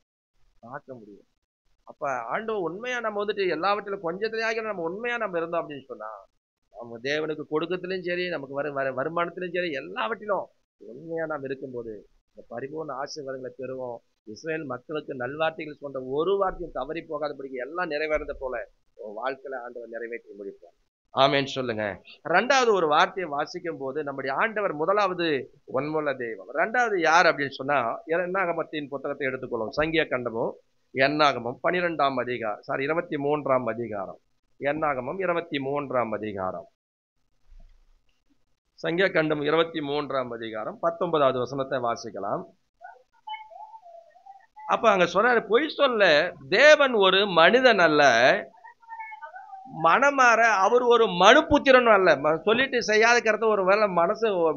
பார்க்க முடியும். அப்ப ஆண்டவர் உண்மையா நம்ம எல்லாவற்றிலும் கொஞ்சத்திலேயே நம்ம உண்மையா நம்ம இருந்தோம் அப்படின்னு சொன்னா, நம்ம தேவனுக்கு கொடுக்கத்திலும் சரி, நமக்கு வருமானத்திலும் சரி, எல்லாவற்றிலும் உண்மையா நாம் இருக்கும்போது இந்த பரிபூர்ண ஆசீர்வாதங்களை பெறுவோம். இஸ்ரேல் மக்களுக்கு நல்வார்த்தைகள் சொன்ன ஒரு வார்த்தையும் தவறி போகாதபடிக்கு எல்லாம் நிறைவேறத போல வாழ்க்கையில ஆண்டவர் நிறைவேற்றி முடிப்பார். ஆமென் சொல்லுங்க. ரெண்டாவது ஒரு வார்த்தையை வாசிக்கும் போது நம்முடைய ஆண்டவர் முதலாவது உண்மையுள்ள தெய்வம். ரெண்டாவது யார் அப்படின்னு சொன்னா, என்னாகமத்தின் புத்தகத்தை எடுத்துக்கொள்ளும். சங்கிய கண்டமும் என்னாகமும் 12ஆம் அதிகாரம், 23ஆம் அதிகாரம். என்னாகமம் 23ஆம் அதிகாரம். சங்கிய கண்டம் 23ஆம் அதிகாரம் 19வது வசனத்தை வாசிக்கலாம். அப்ப அங்க சொல்றாரு, பொய் சொல்ல தேவன் ஒரு மனிதன் அல்ல, மனமாற அவர் ஒரு மனுபுத்திரனும் அல்ல. சொல்லிட்டு செய்யாத கருத்து ஒரு வேலை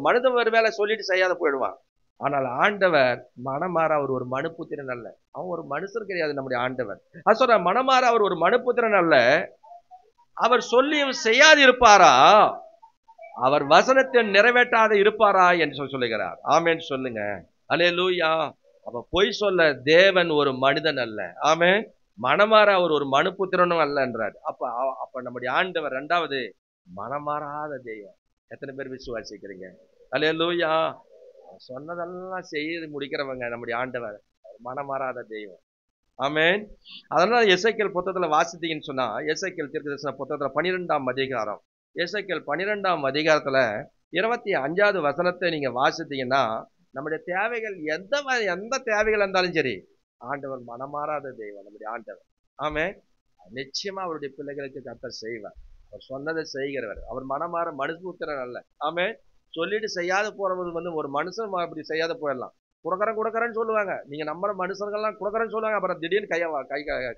மனிதன் ஒரு வேலை சொல்லிட்டு செய்யாத போயிடுவான். ஆனால் ஆண்டவர் மனமாற அவர் ஒரு மனுபுத்திரன் அல்ல. அவன் ஒரு மனுஷர் கிடையாது. நம்முடைய ஆண்டவர் அது சொல்ற, மனமாற அவர் ஒரு மனுபுத்திரன் அல்ல, அவர் சொல்லியும் செய்யாது இருப்பாரா, அவர் வசனத்தை நிறைவேற்றாத இருப்பாரா என்று சொல்லுகிறார். ஆமென் சொல்லுங்க. அல்லேலூயா. அப்ப பொய் சொல்ல தேவன் ஒரு மனிதன் அல்ல. ஆமென். மனமாற அவர் ஒரு மனுபுத்திரனும் அல்ல என்றார். அப்ப நம்முடைய ஆண்டவர் ரெண்டாவது மனமாறாத தெய்வம். எத்தனை பேர் விசுவாசிக்கிறீங்க? அல்லேலூயா. சொன்னதெல்லாம் செய்து முடிக்கிறவங்க நம்முடைய ஆண்டவர், மனமாறாத தெய்வம். ஆமென். அதனால எசேக்கியேல் புத்தகத்துல வாசித்தீங்கன்னு சொன்னா, எசேக்கியேல் தீர்க்கதரிசன புத்தகத்துல 12ஆம் அதிகாரம், எசேக்கியேல் 12ஆம் அதிகாரத்துல 25வது வசனத்தை நீங்க வாசித்தீங்கன்னா, நம்முடைய தேவைகள் எந்த தேவைகள் இருந்தாலும் சரி, ஆண்டவர் மனமாறாத தெய்வம் நம்முடைய ஆண்டவர். ஆமென். நிச்சயமா அவருடைய பிள்ளைகளுக்கு கர்த்தர் செய்வார். அவர் சொன்னதை செய்கிறவர். அவர் மனமாற மனுபுத்திரன் அல்ல. ஆமென். சொல்லிட்டு செய்யாத போறது ஒரு மனுஷன் அப்படி செய்யாத போயிடலாம். குடக்கரன்னு சொல்லுவாங்க. நீங்க நம்ம மனுஷர்கள்லாம் குடக்கரன்னு சொல்லுவாங்க, அப்புறம் திடீர்னு கை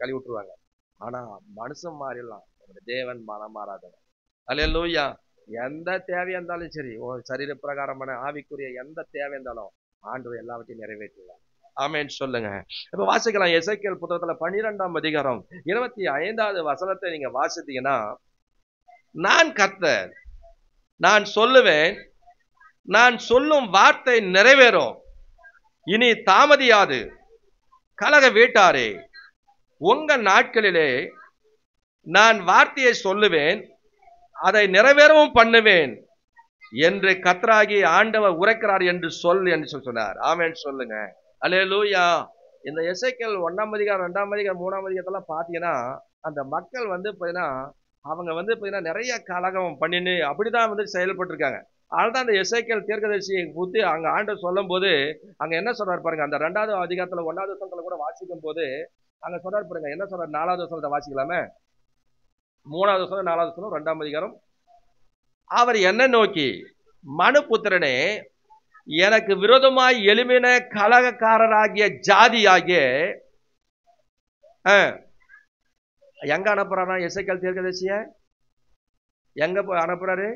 கழுவி விட்டுருவாங்க. ஆனா மனுஷன் மாறிடலாம். நம்முடைய தேவன் மனமாறாதவர். அல்லேலூயா. எந்த தேவையா இருந்தாலும் சரி, சரீர பிரகாரமான ஆவிக்குரிய எந்த தேவை இருந்தாலும் ஆண்டவர் எல்லாவற்றையும் நிறைவேற்றுவார். ஆமென் சொல்லுங்க. இப்ப வாசிக்கலாம். எசேக்கியேல் புத்தகத்துல 12ஆம் அதிகாரம் 25வது வசனத்தை நீங்க வாசித்தீங்கன்னா, நான் கர்த்தர், நான் சொல்லுவேன், நான் சொல்லும் வார்த்தை நிறைவேறும், இனி தாமதியாது. கலக வீட்டாரே, உங்க நாட்களிலே நான் வார்த்தையை சொல்லுவேன், அதை நிறைவேறவும் பண்ணுவேன் என்று கர்த்தராகிய ஆண்டவர் உரைக்கிறார் என்று சொன்னார். ஆமென் சொல்லுங்க. அல்லேலூயா. இந்த எசேக்கியேல் 1ஆம் அதிகாரம் 2ஆம் அதிகாரம் 3ஆம் அதிகாரத்தெல்லாம் பாத்தீங்கன்னா அந்த மக்கள் வந்து பாத்தீங்கன்னா அவங்க வந்து பாத்தீங்கன்னா நிறைய கலகம் பண்ணின்னு அப்படிதான் வந்து செயல்பட்டு இருக்காங்க. அதுதான் அந்த எசேக்கியேல் தீர்க்கதரிசியை குறித்து அங்க ஆண்டவர் சொல்லும் போது அங்க என்ன சொல்றாரு பாருங்க. அந்த 2ஆவது அதிகாரத்துல 1ஆவது வசனத்துல கூட வாசிக்கும் போது அங்க சொல்றாரு பாருங்க. என்ன சொல்றாரு? 4ஆவது வசனத்தை வாசிக்கலாமே. 3ஆவது வசனம் 4ஆவது வசனம் 2ஆம் அதிகாரம். அவர் என்ன நோக்கி, மனுபுத்திரனே, எனக்கு விரோதமாய் எழும்பின கலகக்காரராகிய ஜாதியாகிய எங்க அனுப்புறாரா எசேக்கியேல் தீர்க்கதரிசிய? எங்க போய் அனுப்புறாரு?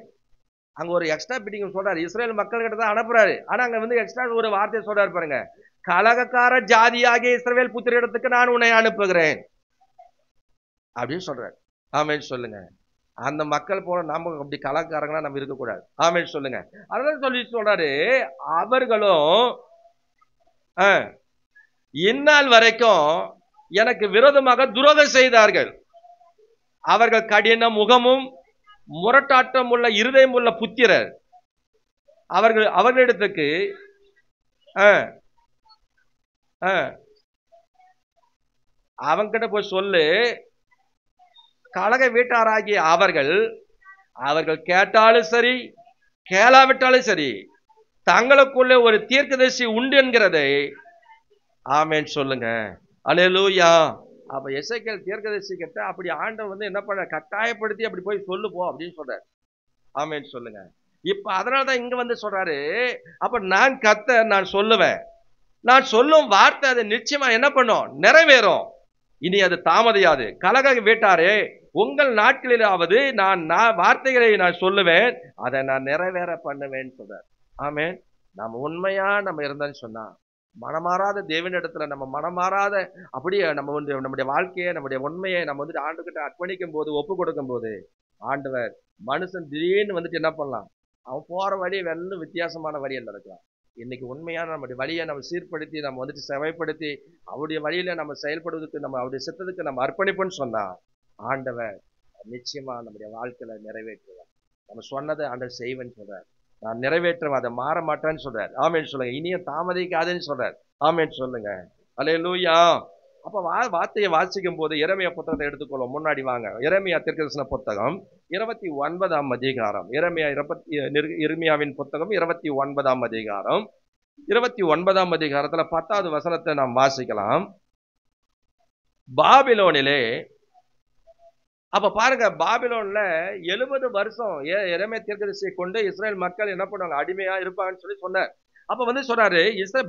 அங்க ஒரு எக்ஸ்ட்ரா மீட்டிங் சொல்றாரு. இஸ்ரேல் மக்கள் கிட்ட தான் அனுப்புறாரு. ஆனா அங்க வந்து எக்ஸ்ட்ரா ஒரு வார்த்தையை சொல்றாரு பாருங்க. கலகக்கார ஜாதியாகிய இஸ்ரவேல் புத்திரிடத்துக்கு நான் உன்னை அனுப்புகிறேன் அப்படின்னு சொல்றாரு. ஆமென் சொல்லுங்க. அந்த மக்கள் போல நாம அப்படி கலக்காரங்களா நம்ம இருக்கக்கூடாது. ஆமென் சொல்லுங்க. அதான் சொல்லி சொல்றாரு, அவர்களும் இந்நாள் வரைக்கும் எனக்கு விரோதமாக துரோகம் செய்தார்கள். அவர்கள் கடின முகமும் முரட்டாட்டம் உள்ள இருதயம் உள்ள புத்திரர். அவர்களிடத்துக்கு அவங்கிட்ட போய் சொல்லு, கலக வீட்டாராகிய அவர்கள் கேட்டாலும் சரி கேளாவிட்டாலும் சரி தங்களுக்குள்ள ஒரு தீர்க்கதரிசி உண்டு என்கிறதை ஆமென் சொல்லுங்க. அல்லேலூயா. அப்ப எசேக்கியேல் தீர்க்கதரிசி கிட்ட அப்படி ஆண்டவர் வந்து என்ன பண்ண, கட்டாயப்படுத்தி அப்படி போய் சொல்லு போ அப்படின்னு சொல்றாரு. ஆமென் சொல்லுங்க. இப்ப அதனாலதான் இங்க வந்து சொல்றாரு, அப்ப நான் கர்த்தர், நான் சொல்லுவேன், நான் சொல்லும் வார்த்தை அது நிச்சயமா என்ன பண்ணும், நிறைவேறும். இனி அது தாமதியாது. கலக வீட்டாரே, உங்கள் நாட்களிலாவது நான் வார்த்தைகளை நான் சொல்லுவேன், அதை நான் நிறைவேற பண்ணுவேன் சொல்றார். ஆமென். நம்ம உண்மையா நம்ம இருந்தோம்னு சொன்னா, மனமாறாத தேவனிடத்துல நம்ம மனமாறாத அப்படியே நம்ம வந்து நம்முடைய வாழ்க்கையை நம்முடைய உண்மையை நம்ம வந்துட்டு ஆண்டுகிட்ட அர்ப்பணிக்கும் போது, ஒப்பு கொடுக்கும் போது, ஆண்டவர் மனுஷன் திடீர்னு வந்துட்டு என்ன பண்ணலாம், அவன் போற வழி வெறும் வித்தியாசமான வழியில் இருக்கலாம். இன்னைக்கு உண்மையான நம்முடைய வழியை நம்ம சீர்படுத்தி நம்ம வந்துட்டு செவைப்படுத்தி அவருடைய வழியில நம்ம செயல்படுவதற்கு நம்ம அவருடைய சித்தத்துக்கு நம்ம அர்ப்பணிப்புன்னு சொன்னா ஆண்டவர் நிச்சயமா நம்முடைய வாழ்க்கையில நிறைவேற்றுவார். நம்ம சொன்னதை ஆண்டவர் செய்வேன்னு சொல்றார். நான் நிறைவேற்றுவேன், அதை மாற மாட்டேன்னு சொல்றார். ஆமென் சொல்லுங்க. இனியும் தாமதிக்காதுன்னு சொல்றார். ஆமென் சொல்லுங்க. அல்லேலூயா. அப்ப வார்த்தையை வாசிக்கும் போது எரேமியா புத்தகத்தை எடுத்துக்கொள்வோம். முன்னாடி வாங்க. எரேமியா தீர்க்கதரிசன புத்தகம் 29ஆம் அதிகாரம். எரேமியாவின் புத்தகம் 29ஆம் அதிகாரம். 29ஆம் அதிகாரத்துல 10வது வசனத்தை நாம் வாசிக்கலாம். பாபிலோனிலே, அப்ப பாருங்க, பாபிலோன்ல 70 வருஷம் எரேமியா தீர்க்கதரிசியை கொண்டு இஸ்ரேல் மக்கள் என்ன பண்ணுவாங்க, அடிமையா இருப்பாங்கன்னு சொல்லி சொன்னார். அப்ப வந்து சொல்றாரு,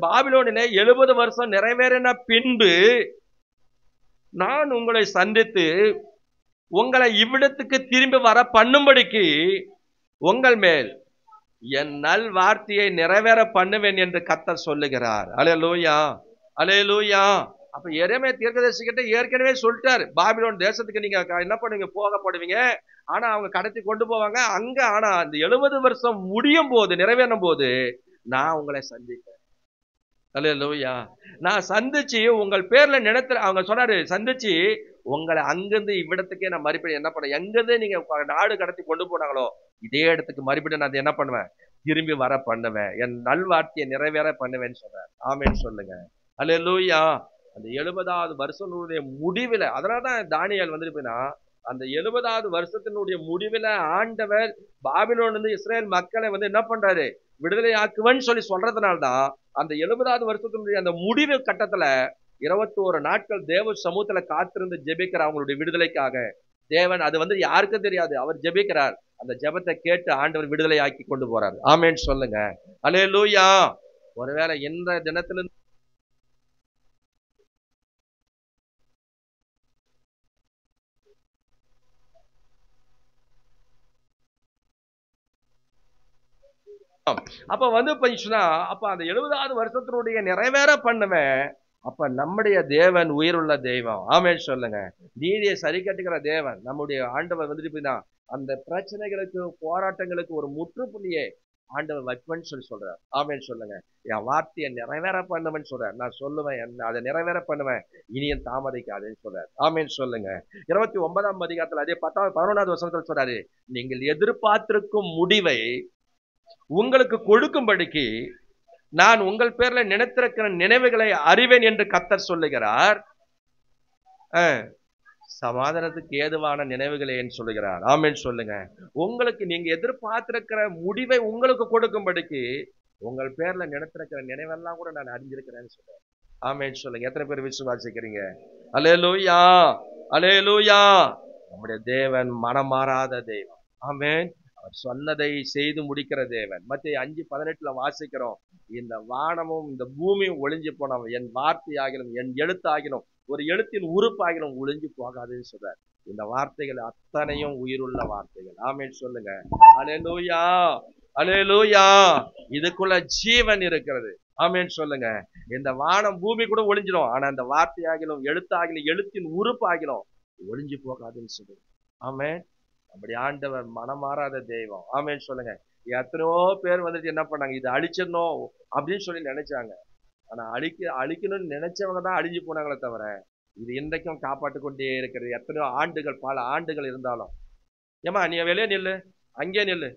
பாபிலோனிலே 70 வருஷம் நிறைவேறின பின்பு நான் உங்களை சந்தித்து உங்களை இவ்விடத்துக்கு திரும்பி வர பண்ணும்படிக்கு உங்கள் மேல் என் நல் வார்த்தையை நிறைவேற பண்ணுவேன் என்று கர்த்தர் சொல்லுகிறார். அல்லேலூயா. அல்லேலூயா. அப்ப எரேமியா தீர்க்கதரிசி கிட்ட ஏற்கனவே சொல்லிட்டாரு, பாபிலோன் தேசத்துக்கு நீங்க என்ன பண்ணுவீங்க, போகப்படுவீங்க. ஆனா அவங்க கடத்தி கொண்டு போவாங்க அங்க. ஆனா அந்த 70 வருஷம் முடியும் போது, நிறைவேறும் போது நான் உங்களை சந்திப்பேன். அல்லேலூயா. நான் சந்திச்சு உங்கள் பேர்ல நினைத்து, அவங்க சொன்னாரு, சந்திச்சு உங்களை அங்கிருந்து இவ்விடத்துக்கே நான் மறுபடியும் என்ன பண்ண, எங்கிருந்து நீங்க நாடு கடத்தி கொண்டு போனாங்களோ இதே இடத்துக்கு மறுபடியும் நான் என்ன பண்ணுவேன், திரும்பி வர பண்ணுவேன், என் நல்வார்த்தையை நிறைவேற பண்ணுவேன்னு சொல்றேன். ஆமென் சொல்லுங்க. அல்லேலூயா. அந்த 70வது வருஷத்தினுடைய முடிவில், அதனாலதான் தானியேல் வந்துட்டு அந்த 70வது வருஷத்தினுடைய முடிவில் ஆண்டவர் பாபிலோன் இருந்து இஸ்ரேல் மக்களை வந்து என்ன பண்றாரு, விடுதலை ஆக்குவன்னு சொல்லி சொல்றதுனால்தான் அந்த 70வது வருஷத்தினுடைய அந்த முடிவு கட்டத்துல 21 நாட்கள் தேவ சமூகத்துல காத்திருந்து ஜெபிக்கிறார் அவங்களுடைய விடுதலைக்காக. தேவன் அது வந்து யாருக்கும் தெரியாது, அவர் ஜெபிக்கிறார். அந்த ஜெபத்தை கேட்டு ஆண்டவர் விடுதலை ஆக்கி கொண்டு போறார். ஆமென் சொல்லுங்க. அல்லேலூயா. ஒருவேளை இந்த தினத்திலிருந்து அப்ப வந்து போயிடுச்சுன்னா, அப்ப அந்த 70வது வருஷத்தினுடைய நிறைவேற பண்ணுவேன். அப்ப நம்முடைய தேவன் உயிருள்ள தெய்வம். ஆமென் சொல்லுங்க. நீதியை சரி கட்டுகிற தேவன் நம்முடைய ஆண்டவர் வந்துட்டு அந்த பிரச்சனைகளுக்கு போராட்டங்களுக்கு ஒரு முற்றுப்புள்ளியே ஆண்டவர் வைப்பேன்னு சொல்லி சொல்றார். ஆமென் சொல்லுங்க. என் வார்த்தையை நிறைவேற பண்ணுவேன்னு சொல்றார். நான் சொல்லுவேன், அதை நிறைவேற பண்ணுவேன், இனியும் தாமதிக்காதுன்னு சொல்றார். ஆமென் சொல்லுங்க. 29ஆம் அதிகாரத்துல அதே 11வது வசனத்துல சொல்றாரு, நீங்கள் எதிர்பார்த்திருக்கும் முடிவை உங்களுக்கு கொடுக்கும்படிக்கு நான் உங்கள் பேர்ல நினைத்திருக்கிற நினைவுகளை அறிவேன் என்று கர்த்தர் சொல்லுகிறார். சமாதானத்துக்கு ஏதுவான நினைவுகளேன்னு சொல்லுகிறார். ஆமென் சொல்லுங்க. உங்களுக்கு நீங்க எதிர்பார்த்திருக்கிற முடிவை உங்களுக்கு கொடுக்கும்படிக்கு உங்கள் பேர்ல நினைத்திருக்கிற நினைவெல்லாம் கூட நான் அறிஞ்சிருக்கிறேன்னு சொல்றேன். ஆமென் சொல்லுங்க. எத்தனை பேர் விசுவாசிக்கிறீங்க? அல்லேலூயா, அல்லேலூயா. நம்முடைய தேவன் மனம் மாறாத தெய்வம். ஆமென். அவர் சொன்னதை செய்து முடிக்கிற தேவன். மத்தேயு 5:18 வாசிக்கிறோம், இந்த வானமும் இந்த பூமியும் ஒளிஞ்சு போனோம், என் வார்த்தையாகிலும் என் எழுத்தாகிலும் ஒரு எழுத்தின் உறுப்பாகிலும் ஒளிஞ்சு போகாதுன்னு சொல்றார். இந்த வார்த்தைகள் அத்தனையும் உயிருள்ள வார்த்தைகள். ஆமென் சொல்லுங்க. அல்லேலூயா, அல்லேலூயா. இதுக்குள்ள ஜீவன் இருக்கிறது. ஆமென் சொல்லுங்க. இந்த வானம் பூமி கூட ஒளிஞ்சிடும், ஆனா அந்த வார்த்தையாகிலும் எழுத்தாகிலும் எழுத்தின் உறுப்பாகிலும் ஒளிஞ்சு போகாதுன்னு சொல்லுங்க. ஆமென். நம்முடைய ஆண்டவர் மனமாறாத தெய்வம். ஆமென் சொல்லுங்க. எத்தனையோ பேர் வந்துட்டு என்ன பண்ணாங்க, இது அழிச்சிடணும் அப்படின்னு சொல்லி நினைச்சாங்க. ஆனா அழிக்கணும்னு நினைச்சவங்க தான் அழிஞ்சு போனாங்களே தவிர இது இன்றைக்கும் காப்பாட்டு கொண்டே இருக்கிறது. எத்தனையோ ஆண்டுகள், பல ஆண்டுகள் இருந்தாலும். ஏமா நீ வெளியே நில்லு, அங்கே நில்லு,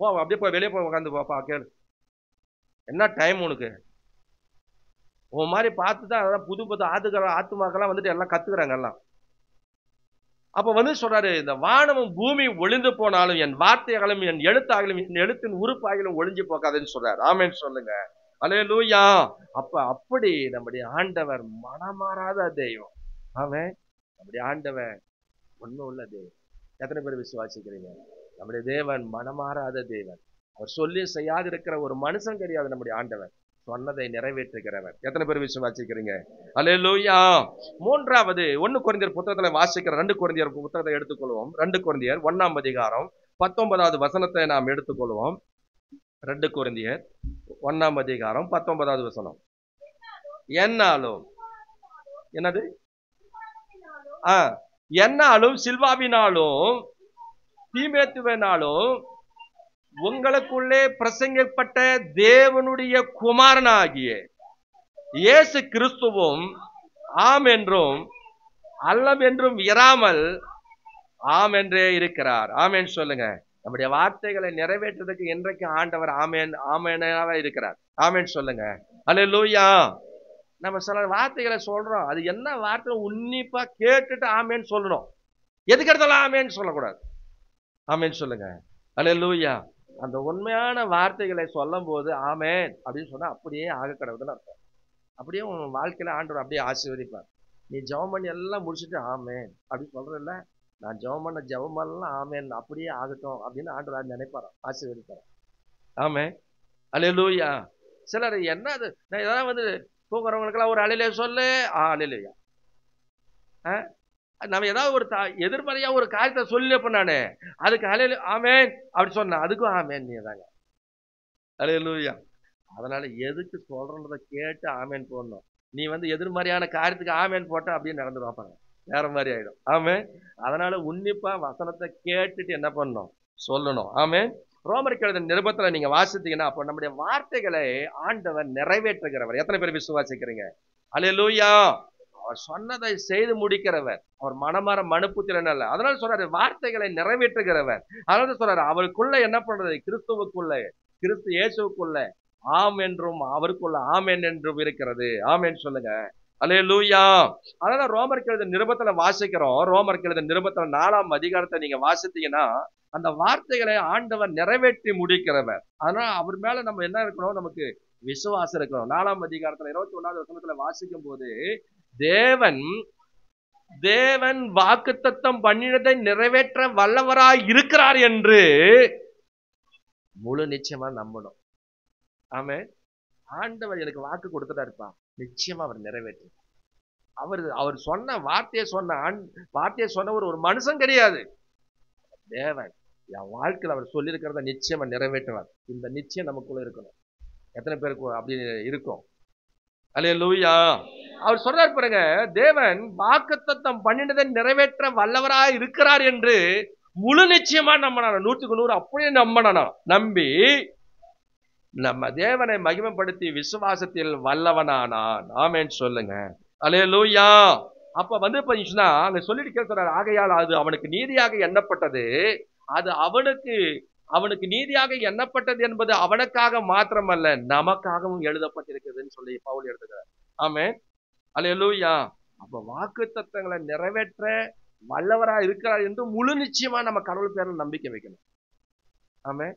போ, அப்படியே போய் வெளியே போய் உட்காந்து போப்பா, கேளு, என்ன டைம் உனக்கு? உன் மாதிரி பார்த்துதான் அதான் புது புது ஆத்துமாக்கெல்லாம் வந்துட்டு எல்லாம் கத்துக்கிறாங்க எல்லாம். அப்ப வந்து சொல்றாரு, இந்த வானமும் பூமி ஒளிந்து போனாலும் என் வார்த்தைகளும் என் எழுத்தாகலும் என் எழுத்தின் உறுப்பாகலும் ஒளிஞ்சு போகாதுன்னு சொல்றாரு. ஆமென் சொல்லுங்க. அல்லேலூயா. அப்படி நம்முடைய ஆண்டவர் மனமாறாத தெய்வம். ஆமென். நம்முடைய ஆண்டவர் உண்மை உள்ள தெய்வம். எத்தனை பேர் விசுவாசிக்கிறீங்க? நம்முடைய தேவன் மனமாறாத தேவன். அவர் சொல்லி செய்யாதிருக்கிற ஒரு மனுஷன் கிடையாது. நம்முடைய ஆண்டவர் சொன்னதை நிறைவேற்றுகிறவர். எத்தனை பேர் விசுவாசிக்கிறீங்க? அல்லேலூயா. மூன்றாவது 1 கொரிந்தியர் புத்தகத்துல வாசிக்கிற 2 கொரிந்தியர் புத்தகத்தை எடுத்துக்கொள்வோம். 2 கொரிந்தியர் 1ஆம் அதிகாரம் 19வது வசனத்தை நாம் எடுத்துக்கொள்வோம். 2 கொரிந்தியர் 1ஆம் அதிகாரம் 19வது வசனம். என்னாலும் என்னது? என்னாலும் சில்வாவினாலும் தீமோத்தேயுவினாலும் உங்களுக்குள்ளே பிரசங்கிக்கப்பட்ட தேவனுடைய குமாரனாகிய இயேசு கிறிஸ்துவும் ஆம் என்றும் அல்லம் என்றும் இராமல் ஆம் என்றே இருக்கிறார். ஆமென் சொல்லுங்க. நம்முடைய வார்த்தைகளை நிறைவேற்றுவதற்கு இன்றைக்கு ஆண்டவர் ஆமென் ஆமெனாக இருக்கிறார். ஆமென் சொல்லுங்க. அல்லேலூயா. நம்ம சில வார்த்தைகளை சொல்றோம், அது என்ன வார்த்தை உன்னிப்பா கேட்டுட்டு ஆமென் சொல்லணும். எதுக்கு எடுத்தாலும் ஆமென் சொல்லக்கூடாது. ஆமென் சொல்லுங்க. அல்லேலூயா. அந்த உண்மையான வார்த்தைகளை சொல்லும் போது ஆமென் அப்படின்னு சொன்னா அப்படியே ஆக கடவுதுன்னு அர்த்தம். அப்படியே உன் வாழ்க்கையில ஆண்டவர் அப்படியே ஆசீர்வதிப்பார். நீ ஜெபம் பண்ணி எல்லாம் முடிச்சுட்டு ஆமென் அப்படின்னு சொல்றதில்ல, நான் ஜெபம் பண்ண ஜெபமெல்லாம் ஆமென் அப்படியே ஆகட்டும் அப்படின்னு ஆண்டவர் நினைப்பாராம், ஆசீர்வதிப்பாராம். ஆமென். அல்லேலூயா. சிலர் என்னது, நான் ஏதாவது வந்து தூங்குறவங்களுக்கெல்லாம் ஒரு அலையிலே சொல்லு, அலையிலையா. நம்ம ஏதாவது ஒரு எதிர்மறையா ஒரு காரியத்தை சொல்லி நானு அதுக்கு அலையில ஆமென் அப்படி சொன்ன அதுக்கும் ஆமென் நீ தாங்க. அல்லேலூயா. அதனால எதுக்கு சொல்றதை கேட்டு ஆமென் போடணும். நீ வந்து எதிர்மறையான காரியத்துக்கு ஆமென் போட்ட அப்படியே நடந்து பார்ப்பாங்க, வேற மாதிரி ஆயிடும். ஆமென். அதனால உன்னிப்பா வசனத்தை கேட்டுட்டு என்ன பண்ணணும், சொல்லணும். ஆமென். ரோமருக்கு எழுதின நிருபத்துல நீங்க வாசித்தீங்கன்னா அப்ப நம்முடைய வார்த்தைகளை ஆண்டவர் நிறைவேற்றுகிறவர். எத்தனை பேர் விசுவாசிக்கிறீங்க? அல்லேலூயா. அவர் சொன்னதை செய்து முடிக்கிறவர். அவர் மனமாற மனுப்புத்திறன் அல்ல. அதனால சொல்றாரு வார்த்தைகளை நிறைவேற்றுகிறவர். அதனால சொல்றாரு அவருக்குள்ள என்ன பண்றது, கிறிஸ்துவுக்குள்ள, கிறிஸ்து இயேசுவுக்குள்ள ஆம் என்றும் அவருக்குள்ள ஆமென் என்றும் இருக்கிறது. ஆமென் சொல்லுங்க. அல்லேலூயா. அதனால ரோமருக்கு எழுதின நிருபத்துல வாசிக்கிறோம். ரோமருக்கு எழுதின நிருபத்துல 4ஆம் அதிகாரத்தை நீங்க வாசித்தீங்கன்னா அந்த வார்த்தைகளை ஆண்டவர் நிறைவேற்றி முடிக்கிறவர். அதனால அவர் மேல நம்ம என்ன இருக்கணும், நமக்கு விசுவாசம் இருக்கணும். 4ஆம் அதிகாரத்துல 21வது வசனத்துல வாசிக்கும் போது தேவன் வாக்குத்தத்தம் பண்ணினதை நிறைவேற்ற வல்லவராய் இருக்கிறார் என்று முழு நிச்சயமா நம்பணும். ஆமென். ஆண்டவர் எனக்கு வாக்கு கொடுத்துட்டாருப்பா, நிச்சயமா அவர் நிறைவேற்று. அவர் சொன்ன வார்த்தையை சொன்ன ஒரு மனுஷன் கிடையாது. தேவன் என் வாழ்க்கையில் அவர் சொல்லியிருக்கிறத நிச்சயமா நிறைவேற்றுவார். இந்த நிச்சயம் நமக்குள்ள இருக்கணும். எத்தனை பேருக்கு அப்படி இருக்கும்? அல்லேலூயா. அவர் சொல்றாரு பாருங்க, தேவன் வாக்குத்தத்தம் பண்ணினதை நிறைவேற்ற வல்லவராய் இருக்கிறார் என்று முழு நிச்சயமா நம்பணும். 100க்கு 100 அப்படியே நம்பணும். நம்பி நம்ம தேவனை மகிமைப்படுத்தி விசுவாசத்தில் வல்லவனானான். ஆமென் சொல்லுங்க. அல்லேலூயா. அப்ப வந்து அங்க சொல்லிட்டு கேட்கிறார், ஆகையால் அது அவனுக்கு நீதியாக எண்ணப்பட்டது, அது அவனுக்கு அவனுக்கு நீதியாக எண்ணப்பட்டது என்பது அவனுக்காக மாத்திரமல்ல, நமக்காகவும் எழுதப்பட்டிருக்குதுன்னு சொல்லி பவுல் எழுதுகிறார். ஆமென். அல்லேலூயா. அப்ப வாக்குத்தத்தங்களை நிறைவேற்ற வல்லவரா இருக்கிறார் என்று முழு நிச்சயமா நம்ம கடவுள் பேர்ல நம்பிக்கை வைக்கணும். ஆமென்.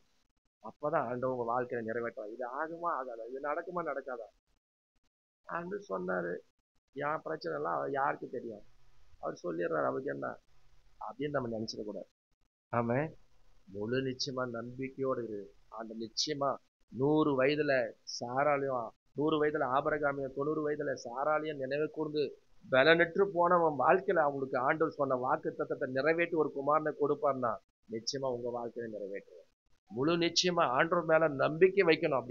அப்பதான் ஆண்டவர் உங்க வாழ்க்கையை நிறைவேற்றார். இது ஆகுமா ஆகாதா, இது நடக்குமா நடக்காதா ஆண்டு சொன்னாரு. என் பிரச்சனை எல்லாம் யாருக்கு தெரியும், அவர் சொல்லிடுறாரு, அவருக்கு என்ன அப்படின்னு நம்ம நினைச்சிட கூடாது. ஆமென். முழு நிச்சயமா நம்பிக்கையோடு இரு. அந்த நிச்சயமா 100 வயதுல சாராலையும், 100 வயதுல ஆபிரகாமையும், 90 வயதுல சாராலையும் நினைவு கூர்ந்து பலனற்று போனவன் வாழ்க்கையில அவங்களுக்கு ஆண்டவர் சொன்ன வாக்குத்தத்தத்தை நிறைவேற்றி ஒரு குமாரனை கொடுப்பார்னா நிச்சயமா உங்க வாழ்க்கையில நிறைவேற்றுவார். முழு நிச்சயமா ஆண்டவர் மேல நம்பிக்கை வைக்கணும்.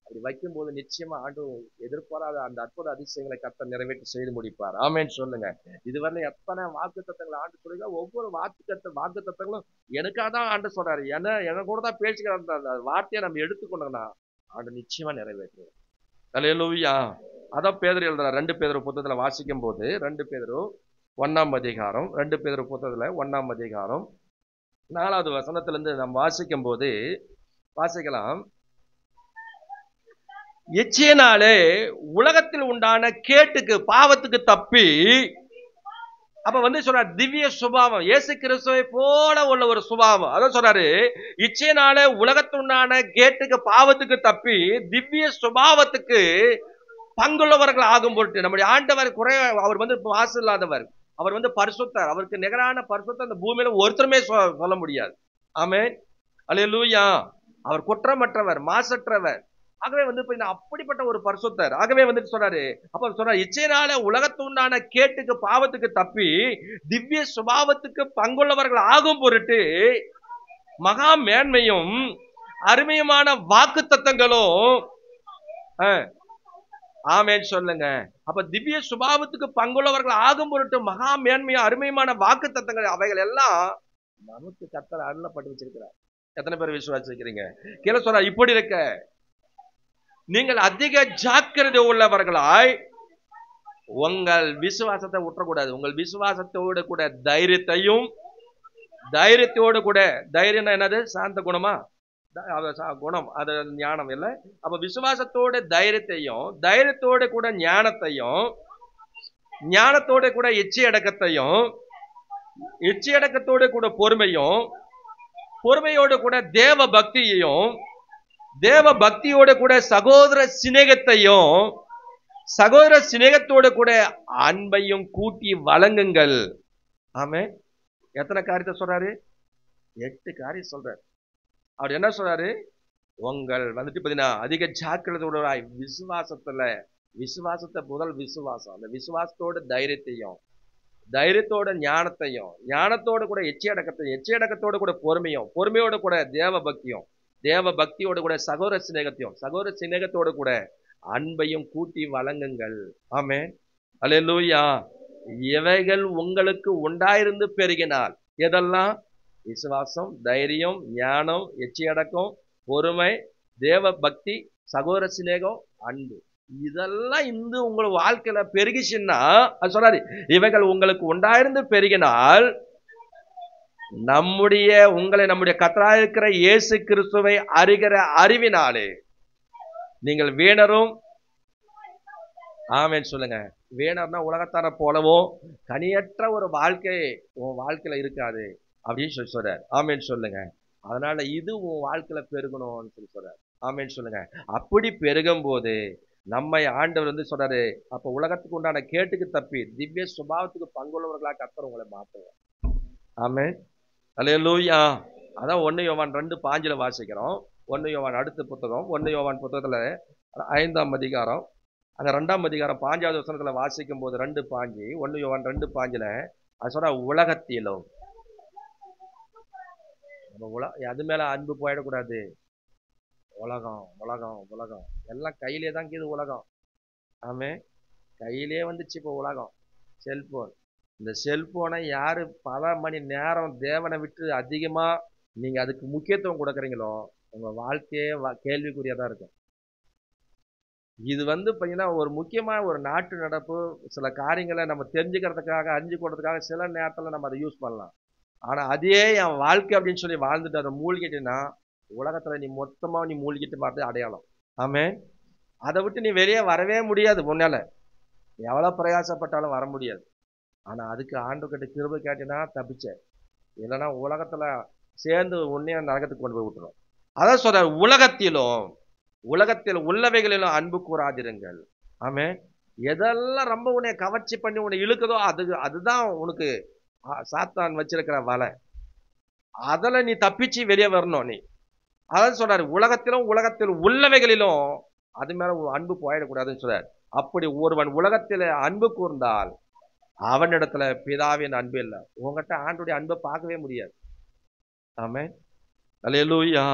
அப்படி வைக்கும் போது நிச்சயமா ஆண்டவர் எதிர்பாராத அந்த அற்புத அதிசயங்களை கர்த்தர் நிறைவேற்றி செய்து முடிப்பார். ஆமென் சொல்லுங்க. இதுவரை எத்தனை வாக்குத்தத்தங்களை ஆண்டு சொல்லுங்க. ஒவ்வொரு வாக்குத்தத்தங்களும் எனக்காக தான் ஆண்டு சொல்றாரு. என்ன கூட தான் பேசிக்கிற அந்த வார்த்தையை நம்ம எடுத்துக்கொண்டோம்னா ஆண்டு நிச்சயமா நிறைவேற்றுவார். அல்லேலூயா. அதான் பேதுரு எழுதுறார். 2 பேதுரு புத்தகத்துல வாசிக்கும் போது 2 பேதுரு 1ஆம் அதிகாரம், 2 பேதுரு புத்தகத்துல 1ஆம் அதிகாரம் 4வது வசனத்திலிருந்து நாம் வாசிக்கும் போது வாசிக்கலாம். இச்சையினாலே உலகத்தில் உண்டான கேட்டுக்கு பாவத்துக்கு தப்பி, அப்ப சொல்றாரு திவ்ய சுபாவம், இயேசு கிறிஸ்துவை போல உள்ள ஒரு சுபாவம். அதான் சொல்றாரு, இச்சையினாலே உலகத்தில் உண்டான கேட்டுக்கு பாவத்துக்கு தப்பி திவ்ய சுபாவத்துக்கு பங்குள்ளவர்கள் ஆகும் பொருட்டு நம்முடைய ஆண்டவர் அவர் மாசு இல்லாதவர், அவர் பரிசுத்தர், அவருக்கு நிகரான பரிசுத்தர் அந்த பூமியில ஒருத்தருமே சொல்ல முடியாது. ஆமென். அல்லேலூயா. அவர் குற்றமற்றவர், மாசற்றவர். ஆகவே அப்படிப்பட்ட ஒரு பரிசுத்தர். ஆகவே சொல்றாரு, அப்ப சொல்றாரு, இச்சையினால உலகத்துண்டான கேட்டுக்கு பாவத்துக்கு தப்பி திவ்ய சுபாவத்துக்கு பங்குள்ளவர்கள் ஆகும் பொருட்டு மகா மேன்மையும் அருமையுமான வாக்கு தத்தங்களும், ஆமென் சொல்லுங்க. அப்ப திவ்ய சுபாவத்துக்கு பங்குள்ளவர்கள் ஆகும் பொருட்டு மகா மேன்மையும் அருமையுமான வாக்கு தத்தங்கள் அவைகள் எல்லாம் நமக்கு கர்த்தர் அருளப்பட்டு வச்சிருக்கிறார். எத்தனை பேர் விசுவாசிக்கிறீங்க? கீழே சொல்ற, இப்படி இருக்க நீங்கள் அதிக ஜாக்கிரதை உள்ளவர்களாய் உங்கள் விசுவாசத்தை விட்டுறக்கூடாது. உங்கள் விசுவாசத்தோடு கூட தைரியத்தோடு கூட, தைரியம் என்னது? சாந்த குணமா? குணம், அது ஞானம் இல்லை. அப்ப விசுவாசத்தோட தைரியத்தையும், தைரியத்தோட கூட ஞானத்தையும், ஞானத்தோட கூட இச்சையடக்கத்தையும், இச்சையடக்கத்தோட கூட பொறுமையும், பொறுமையோடு கூட தேவ பக்தியையும், தேவ பக்தியோட கூட சகோதர சிநேகத்தையும், சகோதர சிநேகத்தோட கூட அன்பையும் கூட்டி வழங்குங்கள். ஆமே. எத்தனை காரியத்தை சொல்றாரு? 8 காரியம் சொல்றாரு. அவர் என்ன சொல்றாரு? உங்கள் அதிக ஜாக்கிரதையோட விசுவாசத்தை முதல் விசுவாசம், அந்த விசுவாசத்தோட தைரியத்தையும், தைரியத்தோட ஞானத்தையும், ஞானத்தோட கூட எச்சையடக்கத்தையும், எச்சையடக்கத்தோட கூட பொறுமையும், பொறுமையோட கூட தேவ பக்தியும், தேவ பக்தியோட கூட சகோதர சிநேகத்தையும், சகோதர சிநேகத்தோட கூட அன்பையும் கூட்டி வழங்குங்கள். ஆமென். அல்லேலூயா. இவைகள் உங்களுக்கு உண்டாயிருந்து பெருகினால், எதெல்லாம்? விசுவாசம், தைரியம், ஞானம், எச்சையடக்கம், பொறுமை, தேவ பக்தி, சகோதர சிநேகம், அன்பு, இதெல்லாம் உங்கள் வாழ்க்கையில பெருகிச்சுன்னா அது சொல்றாரு, இவைகள் உங்களுக்கு உண்டாயிருந்து பெருகினால் நம்முடைய கர்த்தராகிய இருக்கிற இயேசு கிறிஸ்துவை அறிகிற அறிவினாலே நீங்கள் வீணரும். ஆமென் சொல்லுங்க. வீணர்னா உலகத்தார போலவும் கனியற்ற ஒரு வாழ்க்கை உன் வாழ்க்கையில இருக்காது அப்படின்னு சொல்றாரு. ஆமென் சொல்லுங்க. அதனால இது உன் வாழ்க்கையில பெருகணும்னு சொல்றாரு. ஆமென் சொல்லுங்க. அப்படி பெருகும் போது நம்மை ஆண்டவர் சொல்றாரு, அப்ப உலகத்துக்கு உண்டான கேட்டுக்கு தப்பி திவ்ய சுபாவத்துக்கு பங்குள்ளவர்களாக கர்த்தர் உங்களை மாற்றுவார். ஆமென். அல்லேலூயா. அதான் 1 யோவான் 2:5 வாசிக்கிறோம். 1 யோவான் அடுத்த புத்தகம், 1 யோவான் புத்தகத்துல 5ஆம் அதிகாரம், அந்த 2ஆம் அதிகாரம் 5வது வசனத்துல வாசிக்கும் போது 2:5, 1 யோவான் 2:5 அது சொல்ற, உலகத்திலும் அது மேல அன்பு போயிடக்கூடாது. உலகம் உலகம் உலகம் எல்லாம் கையிலே தான் இருக்குது உலகம். ஆமே. கையிலே வந்துச்சு இப்போ உலகம். செல்போன், இந்த செல்போனை யாரு பல மணி நேரம் தேவனை விட்டு அதிகமா நீங்க அதுக்கு முக்கியத்துவம் கொடுக்குறீங்களோ உங்க வாழ்க்கையே கேள்விக்குரியதா இருக்கும். இது பாத்தீங்கன்னா ஒரு முக்கியமான ஒரு நாட்டு நடப்பு, சில காரியங்களை நம்ம தெரிஞ்சுக்கிறதுக்காக, அறிஞ்சு கொடுறதுக்காக சில நேரத்துல நம்ம அதை யூஸ் பண்ணலாம். ஆனா அதே என் வாழ்க்கை அப்படின்னு சொல்லி வாழ்ந்துட்டு அதை மூழ்கிட்டுன்னா உலகத்துல நீ மொத்தமா நீ மூழ்கிட்டு மாறது அடையாளம். ஆமே. அதை விட்டு நீ வெளியே வரவே முடியாது. முன்னால எவ்வளவு பிரயாசப்பட்டாலும் வர முடியாது. ஆனா அதுக்கு ஆண்டவர்கிட்ட கிருபை கேட்டினா தப்பிச்ச. இல்லைன்னா உலகத்துல சேர்ந்து உன்னைய நரகத்துக்கு கொண்டு போய் விட்டுரும். அதான் சொல்ற, உலகத்தில் உள்ளவைகளிலும் அன்பு கூறாதிருங்கள். ஆமே. எதெல்லாம் ரொம்ப உன்னை கவர்ச்சி பண்ணி உன்னை இழுக்குதோ அதுதான் உனக்கு சாத்தான் வச்சிருக்கிற வலை. அதுல நீ தப்பிச்சு வெளியே வரணும். நீ அதான் சொல்றாரு, உலகத்தில் உள்ளவைகளிலும் அது மேல அன்பு போயிடக்கூடாதுன்னு சொல்றாரு. அப்படி ஒருவன் உலகத்தில அன்பு கூர்ந்தால் அவனிடத்துல பிதாவின் அன்பு இல்லை. உங்ககிட்ட ஆண்டுடைய அன்பை பார்க்கவே முடியாது. ஆமே. அல்லேலூயா,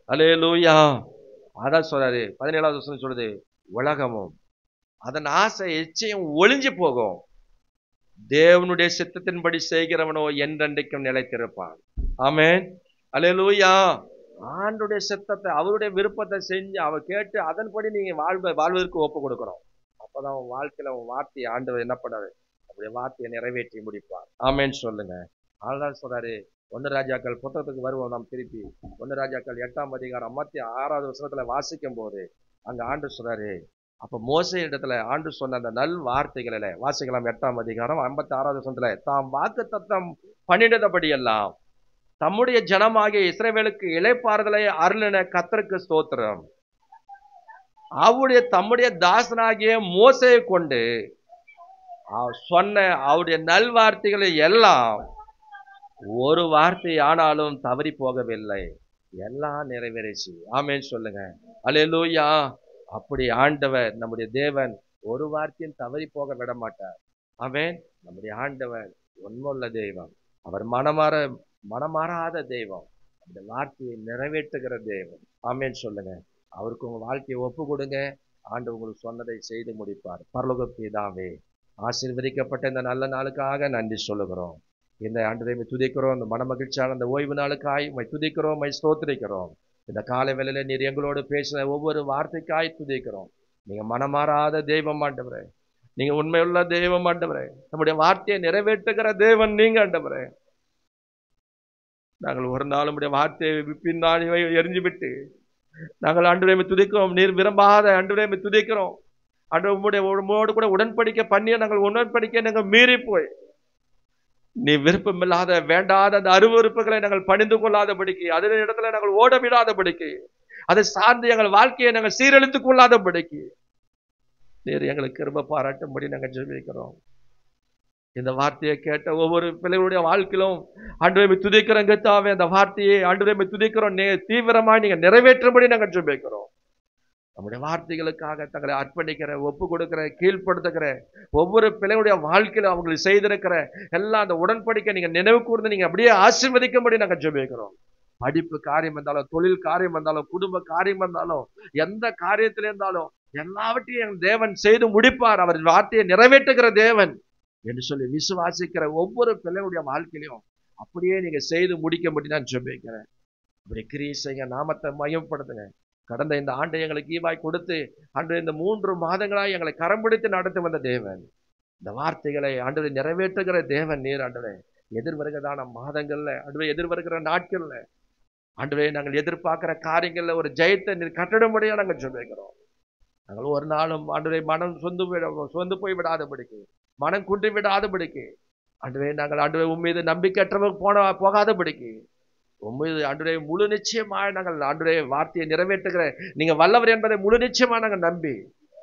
அல்லேலூயா. அதான் சொல்றாரு 17வது வசனம் சொல்லுது, உலகமும் அதன் ஆசை இச்சையும் ஒளிஞ்சு போகும், தேவனுடைய சித்தத்தின்படி செய்கிறவனோ என்றென்றைக்கும் நிலைத்திருப்பான். ஆமென். அல்லேலூயா. ஆண்டுடைய சித்தத்தை, அவருடைய விருப்பத்தை செஞ்சு அவர் கேட்டு அதன்படி நீங்க வாழ்வதற்கு ஒப்பு கொடுக்கணும். அப்பதான் உன் வாழ்க்கையில உன் வார்த்தையை ஆண்டவர் என்ன பண்ணாரு, அப்படியே வார்த்தையை நிறைவேற்றி முடிப்பார். ஆமென் சொல்லுங்க. அதுதான் சொல்றாரு, 1 ராஜாக்கள் புத்தகத்துக்கு வருவோம் நாம் திருப்பி. 1 ராஜாக்கள் 8ஆம் அதிகாரம் 56வது வசனத்துல வாசிக்கும் போது அங்க ஆண்டு சொல்றாரு, அப்ப மோசே இடத்துல ஆண்டு சொன்ன அந்த நல் வார்த்தைகளில வாசிக்கலாம். 8ஆம் அதிகாரம் 56வது வசனத்துல, தாம் வாக்குத்தத்தம் பண்ணினபடி எல்லாம் தம்முடைய ஜனமாகிய இஸ்ரவேலுக்கு இளைப்பாறுதலை அருளின கர்த்தருக்கு ஸ்தோத்திரம். தம்முடைய தாசனாகிய மோசேயை கொண்டு சொன்ன அவருடைய நல்வார்த்தைகளை எல்லாம் ஒரு வார்த்தை ஆனாலும் தவறி போகவில்லை, எல்லாம் நிறைவேறிச்சு. ஆமென் சொல்லுங்க. அல்லேலூயா. அப்படி ஆண்டவர் நம்முடைய தேவன் ஒரு வார்த்தையும் தவறி போக விட மாட்டார். ஆமென். நம்முடைய ஆண்டவர் உண்மையுள்ள தெய்வம். அவர் மனமாறாத தெய்வம். அந்த வார்த்தையை நிறைவேற்றுகிற தெய்வம். ஆமென் சொல்லுங்க. அவருக்கு உங்க வாழ்க்கையை ஒப்பு கொடுங்க. ஆண்டவர் உங்களுக்கு சொன்னதை செய்து முடிப்பார். பரலோக பிதாவே, ஆசீர்வதிக்கப்பட்ட இந்த நல்ல நாளுக்காக நன்றி சொல்லுகிறோம். இந்த ஆண்டவரை துதிக்கிறோம். இந்த மனமகிழ்ச்சியான இந்த ஓய்வு நாளுக்காய் துதிக்கிறோம், ஸ்தோத்திரிக்கிறோம். இந்த காலை வேளையில நீர் எங்களோடு பேசின ஒவ்வொரு வார்த்தைக்காய் துதிக்கிறோம். நீங்க மனமாறாத தெய்வம் ஆண்டவரே, நீங்க உண்மையுள்ள தெய்வம் ஆண்டவரே, நம்முடைய வார்த்தையை நிறைவேற்றுகிற தேவன் நீங்க ஆண்டவரே. நாங்கள் ஒரு நாள் நம்முடைய வார்த்தையை பின்னாடி எரிஞ்சு விட்டு நாங்கள் ஆண்டவரை துதிக்கிறோம். நீர் விரும்பாத ஆண்டவரை துதிக்கிறோம். ஆண்டவருடைய உம்மோடு கூட உடன்படிக்கை பண்ணிய நாங்கள் உடன்படிக்கை நாங்கள் மீறி போய் நீ விருப்பமில்லாத வேண்டாத அந்த அருவருப்புகளை நாங்கள் பணிந்து கொள்ளாதபடிக்கு, அதே இடத்துல நாங்கள் ஓட விடாதபடிக்கு, அதை சார்ந்து எங்கள் வாழ்க்கையை நாங்கள் சீரழித்துக் கொள்ளாதபடிக்கு நீர் எங்களுக்கு கிருபை பாராட்டும்படி நாங்கள் ஜெபிக்கிறோம். இந்த வார்த்தையை கேட்ட ஒவ்வொரு பிள்ளைகளுடைய வாழ்க்கையிலும் ஆண்டவரை துதிக்கிறோம் கர்த்தாவே. அந்த வார்த்தையை ஆண்டவரை துதிக்கிறோம், தீவிரமாய் நீங்க நிறைவேற்றும்படி நாங்கள் ஜெபிக்கிறோம். நம்முடைய வார்த்தைகளுக்காக தங்களை அர்ப்பணிக்கிற, ஒப்பு கொடுக்கிற, கீழ்ப்படுத்துகிற ஒவ்வொரு பிள்ளைகளுடைய வாழ்க்கையில அவங்களுக்கு செய்திருக்கிற எல்லாம் அந்த உடன்படிக்கை நீங்க நினைவு கூர்ந்து நீங்க அப்படியே ஆசீர்வதிக்கும்படி நாங்கள் ஜெபிக்கிறோம். படிப்பு காரியம் இருந்தாலும், தொழில் காரியம் இருந்தாலும், குடும்ப காரியம் இருந்தாலும், எந்த காரியத்தில இருந்தாலும் எல்லாவற்றையும் என் தேவன் செய்து முடிப்பார். அவர் வார்த்தையை நிறைவேற்றுகிற தேவன் என்று சொல்லி விசுவாசிக்கிற ஒவ்வொரு பிள்ளைகளுடைய வாழ்க்கையிலும் அப்படியே நீங்க செய்து முடிக்கும்படி நான் ஜெபிக்கிறேன். அப்படி கிரியை செய்ய, நாமத்தை மையப்படுத்துங்க. கடந்த இந்த ஆண்டை எங்களுக்கு ஈவாய் கொடுத்து அன்று இந்த 3 மாதங்களாய் எங்களை கரம் பிடித்து நடத்தி வந்த தேவன், இந்த வார்த்தைகளை ஆண்டவரை நிறைவேற்றுகிற தேவன் நீர் ஆண்டவரே. எதிர்வருகிறதான மாதங்கள்ல ஆண்டவரே, எதிர்வருகிற நாட்கள்ல ஆண்டவரே, நாங்கள் எதிர்பார்க்கிற காரியங்கள்ல ஒரு ஜெயத்தை நீர் கட்டிடும்படியா நாங்கள் ஜெபிக்கிறோம். நாங்கள் ஒரு நாளும் ஆண்டவரே மனம் சொந்து போய் விடாதபடிக்கு, மனம் குன்றி விடாதபடிக்கு ஆண்டவரே, நாங்கள் ஆண்டவரே உம்மீது நம்பிக்கையற்றவங்க போகாதபடிக்கு, உம்மீது ஆண்டவரே முழு நிச்சயமாக நாங்கள் ஆண்டவரே வார்த்தையை நிறைவேற்றுகிற நீங்க வல்லவர் என்பதை முழு நிச்சயமா நாங்கள் நம்பி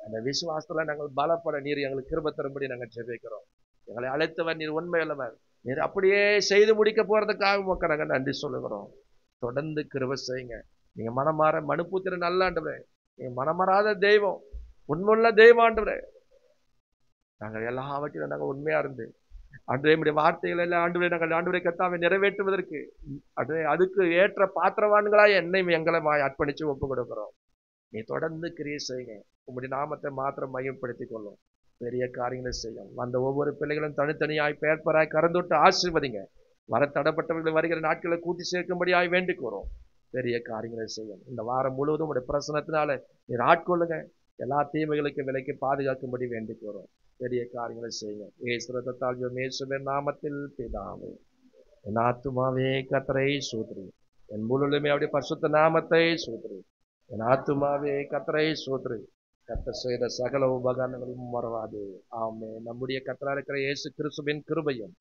அந்த விசுவாசத்துல நாங்கள் பலப்பட நீர் எங்களுக்கு கிருபை தரும்படி நாங்கள் ஜெபிக்கிறோம். எங்களை அழைத்தவர் நீர் உண்மையுள்ளவர். நீர் அப்படியே செய்து முடிக்க போறதுக்காக உமக்கு நாங்கள் நன்றி சொல்லுகிறோம். தொடர்ந்து கிருபை செய்யுங்க. நீங்க மனமாற மனுப்புத்திர நல்ல ஆண்டவரே, நீங்க மனமாறாத தெய்வம், உண்மையுள்ள தெய்வம் ஆண்டவரே. நாங்கள் எல்லாவற்றிலும் நாங்கள் உண்மையா இருந்து ஆண்டவருடைய வார்த்தைகள் எல்லாம் ஆண்டவரை நாங்கள் ஆண்டவரை கர்த்தாவை நிறைவேற்றுவதற்கு அதுக்கு ஏற்ற பாத்திரவான்களாய் எங்களை அர்ப்பணிச்சு ஒப்பு கொடுக்கிறோம். நீ தொடர்ந்து கிரியை செய்யுங்க. உங்களுடைய நாமத்தை மாத்திரம் மையப்படுத்திக் கொள்ளும். பெரிய காரியங்களை செய்யும். அந்த ஒவ்வொரு பிள்ளைகளும் தனித்தனியாய் பெயர்பராய் கறந்தொட்டு ஆசீர்வதிங்க. வர தடப்பட்டவர்கள் வருகிற நாட்களை கூட்டி சேர்க்கும்படியாய் வேண்டிக் கொள்றோம். பெரிய காரியங்களை செய்யும். இந்த வாரம் முழுவதும் உடைய பிரசனத்தினால நீர் ஆட்கொள்ளுங்க. எல்லா தீமைகளுக்கு விலைக்கு பாதுகாக்கும்படி வேண்டிக் கொள்றோம். பெரிய காரியங்களை செய்யுங்க. இயேசுவின் நாமத்தில் பிதாவே. என் ஆத்துமாவே கர்த்தரை ஸ்தோத்திரி. என் முழுமே அவருடைய பரிசுத்த நாமத்தை சோதரி. என் ஆத்துமாவே கர்த்தரை சோதரி. கர்த்தர் செய்த சகல உபகாரங்களும் மறவாது. ஆமே. நம்முடைய கர்த்தரா இருக்கிற இயேசு கிறிஸ்துவின் கிருபையும்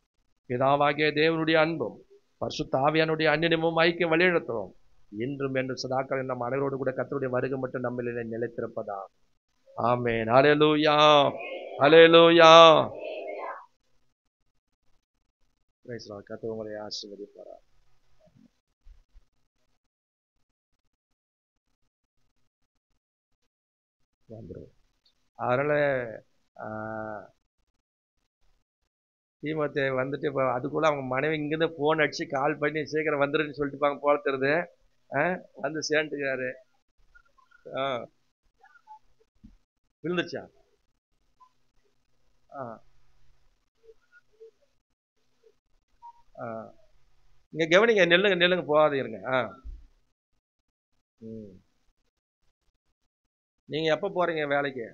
பிதாவாகிய தேவனுடைய அன்பும் பரிசுத்த ஆவியானுடைய அந்நியமும் ஐக்கிய வழிநடத்தும் இன்றும் என்று சதாக்கள் நம் அனைவரோடு கூட கர்த்தருடைய வருகை மட்டும் நம்மிலே நிலைத்திருப்பதா. ஆமென். ஹல்லேலூயா, ஹல்லேலூயா. Price Lord. கர்த்தர் உங்களை ஆசீர்வதிப்பாராக. அதனால தீமோத்தேயு வந்துட்டு இப்போ அதுக்குள்ள அவங்க மனைவி இங்கிருந்து போன் அடிச்சு கால் பண்ணி சீக்கிரம் வந்துருன்னு சொல்லிட்டுப்பாங்க போல தெரியுது. வந்து சேர்ந்துக்காரு. விழுந்துச்சா? இங்க கவனிங்க, நெல்லுங்க நெல்லுங்க, போகாதீங்க. நீங்க எப்ப போறீங்க வேலைக்கு?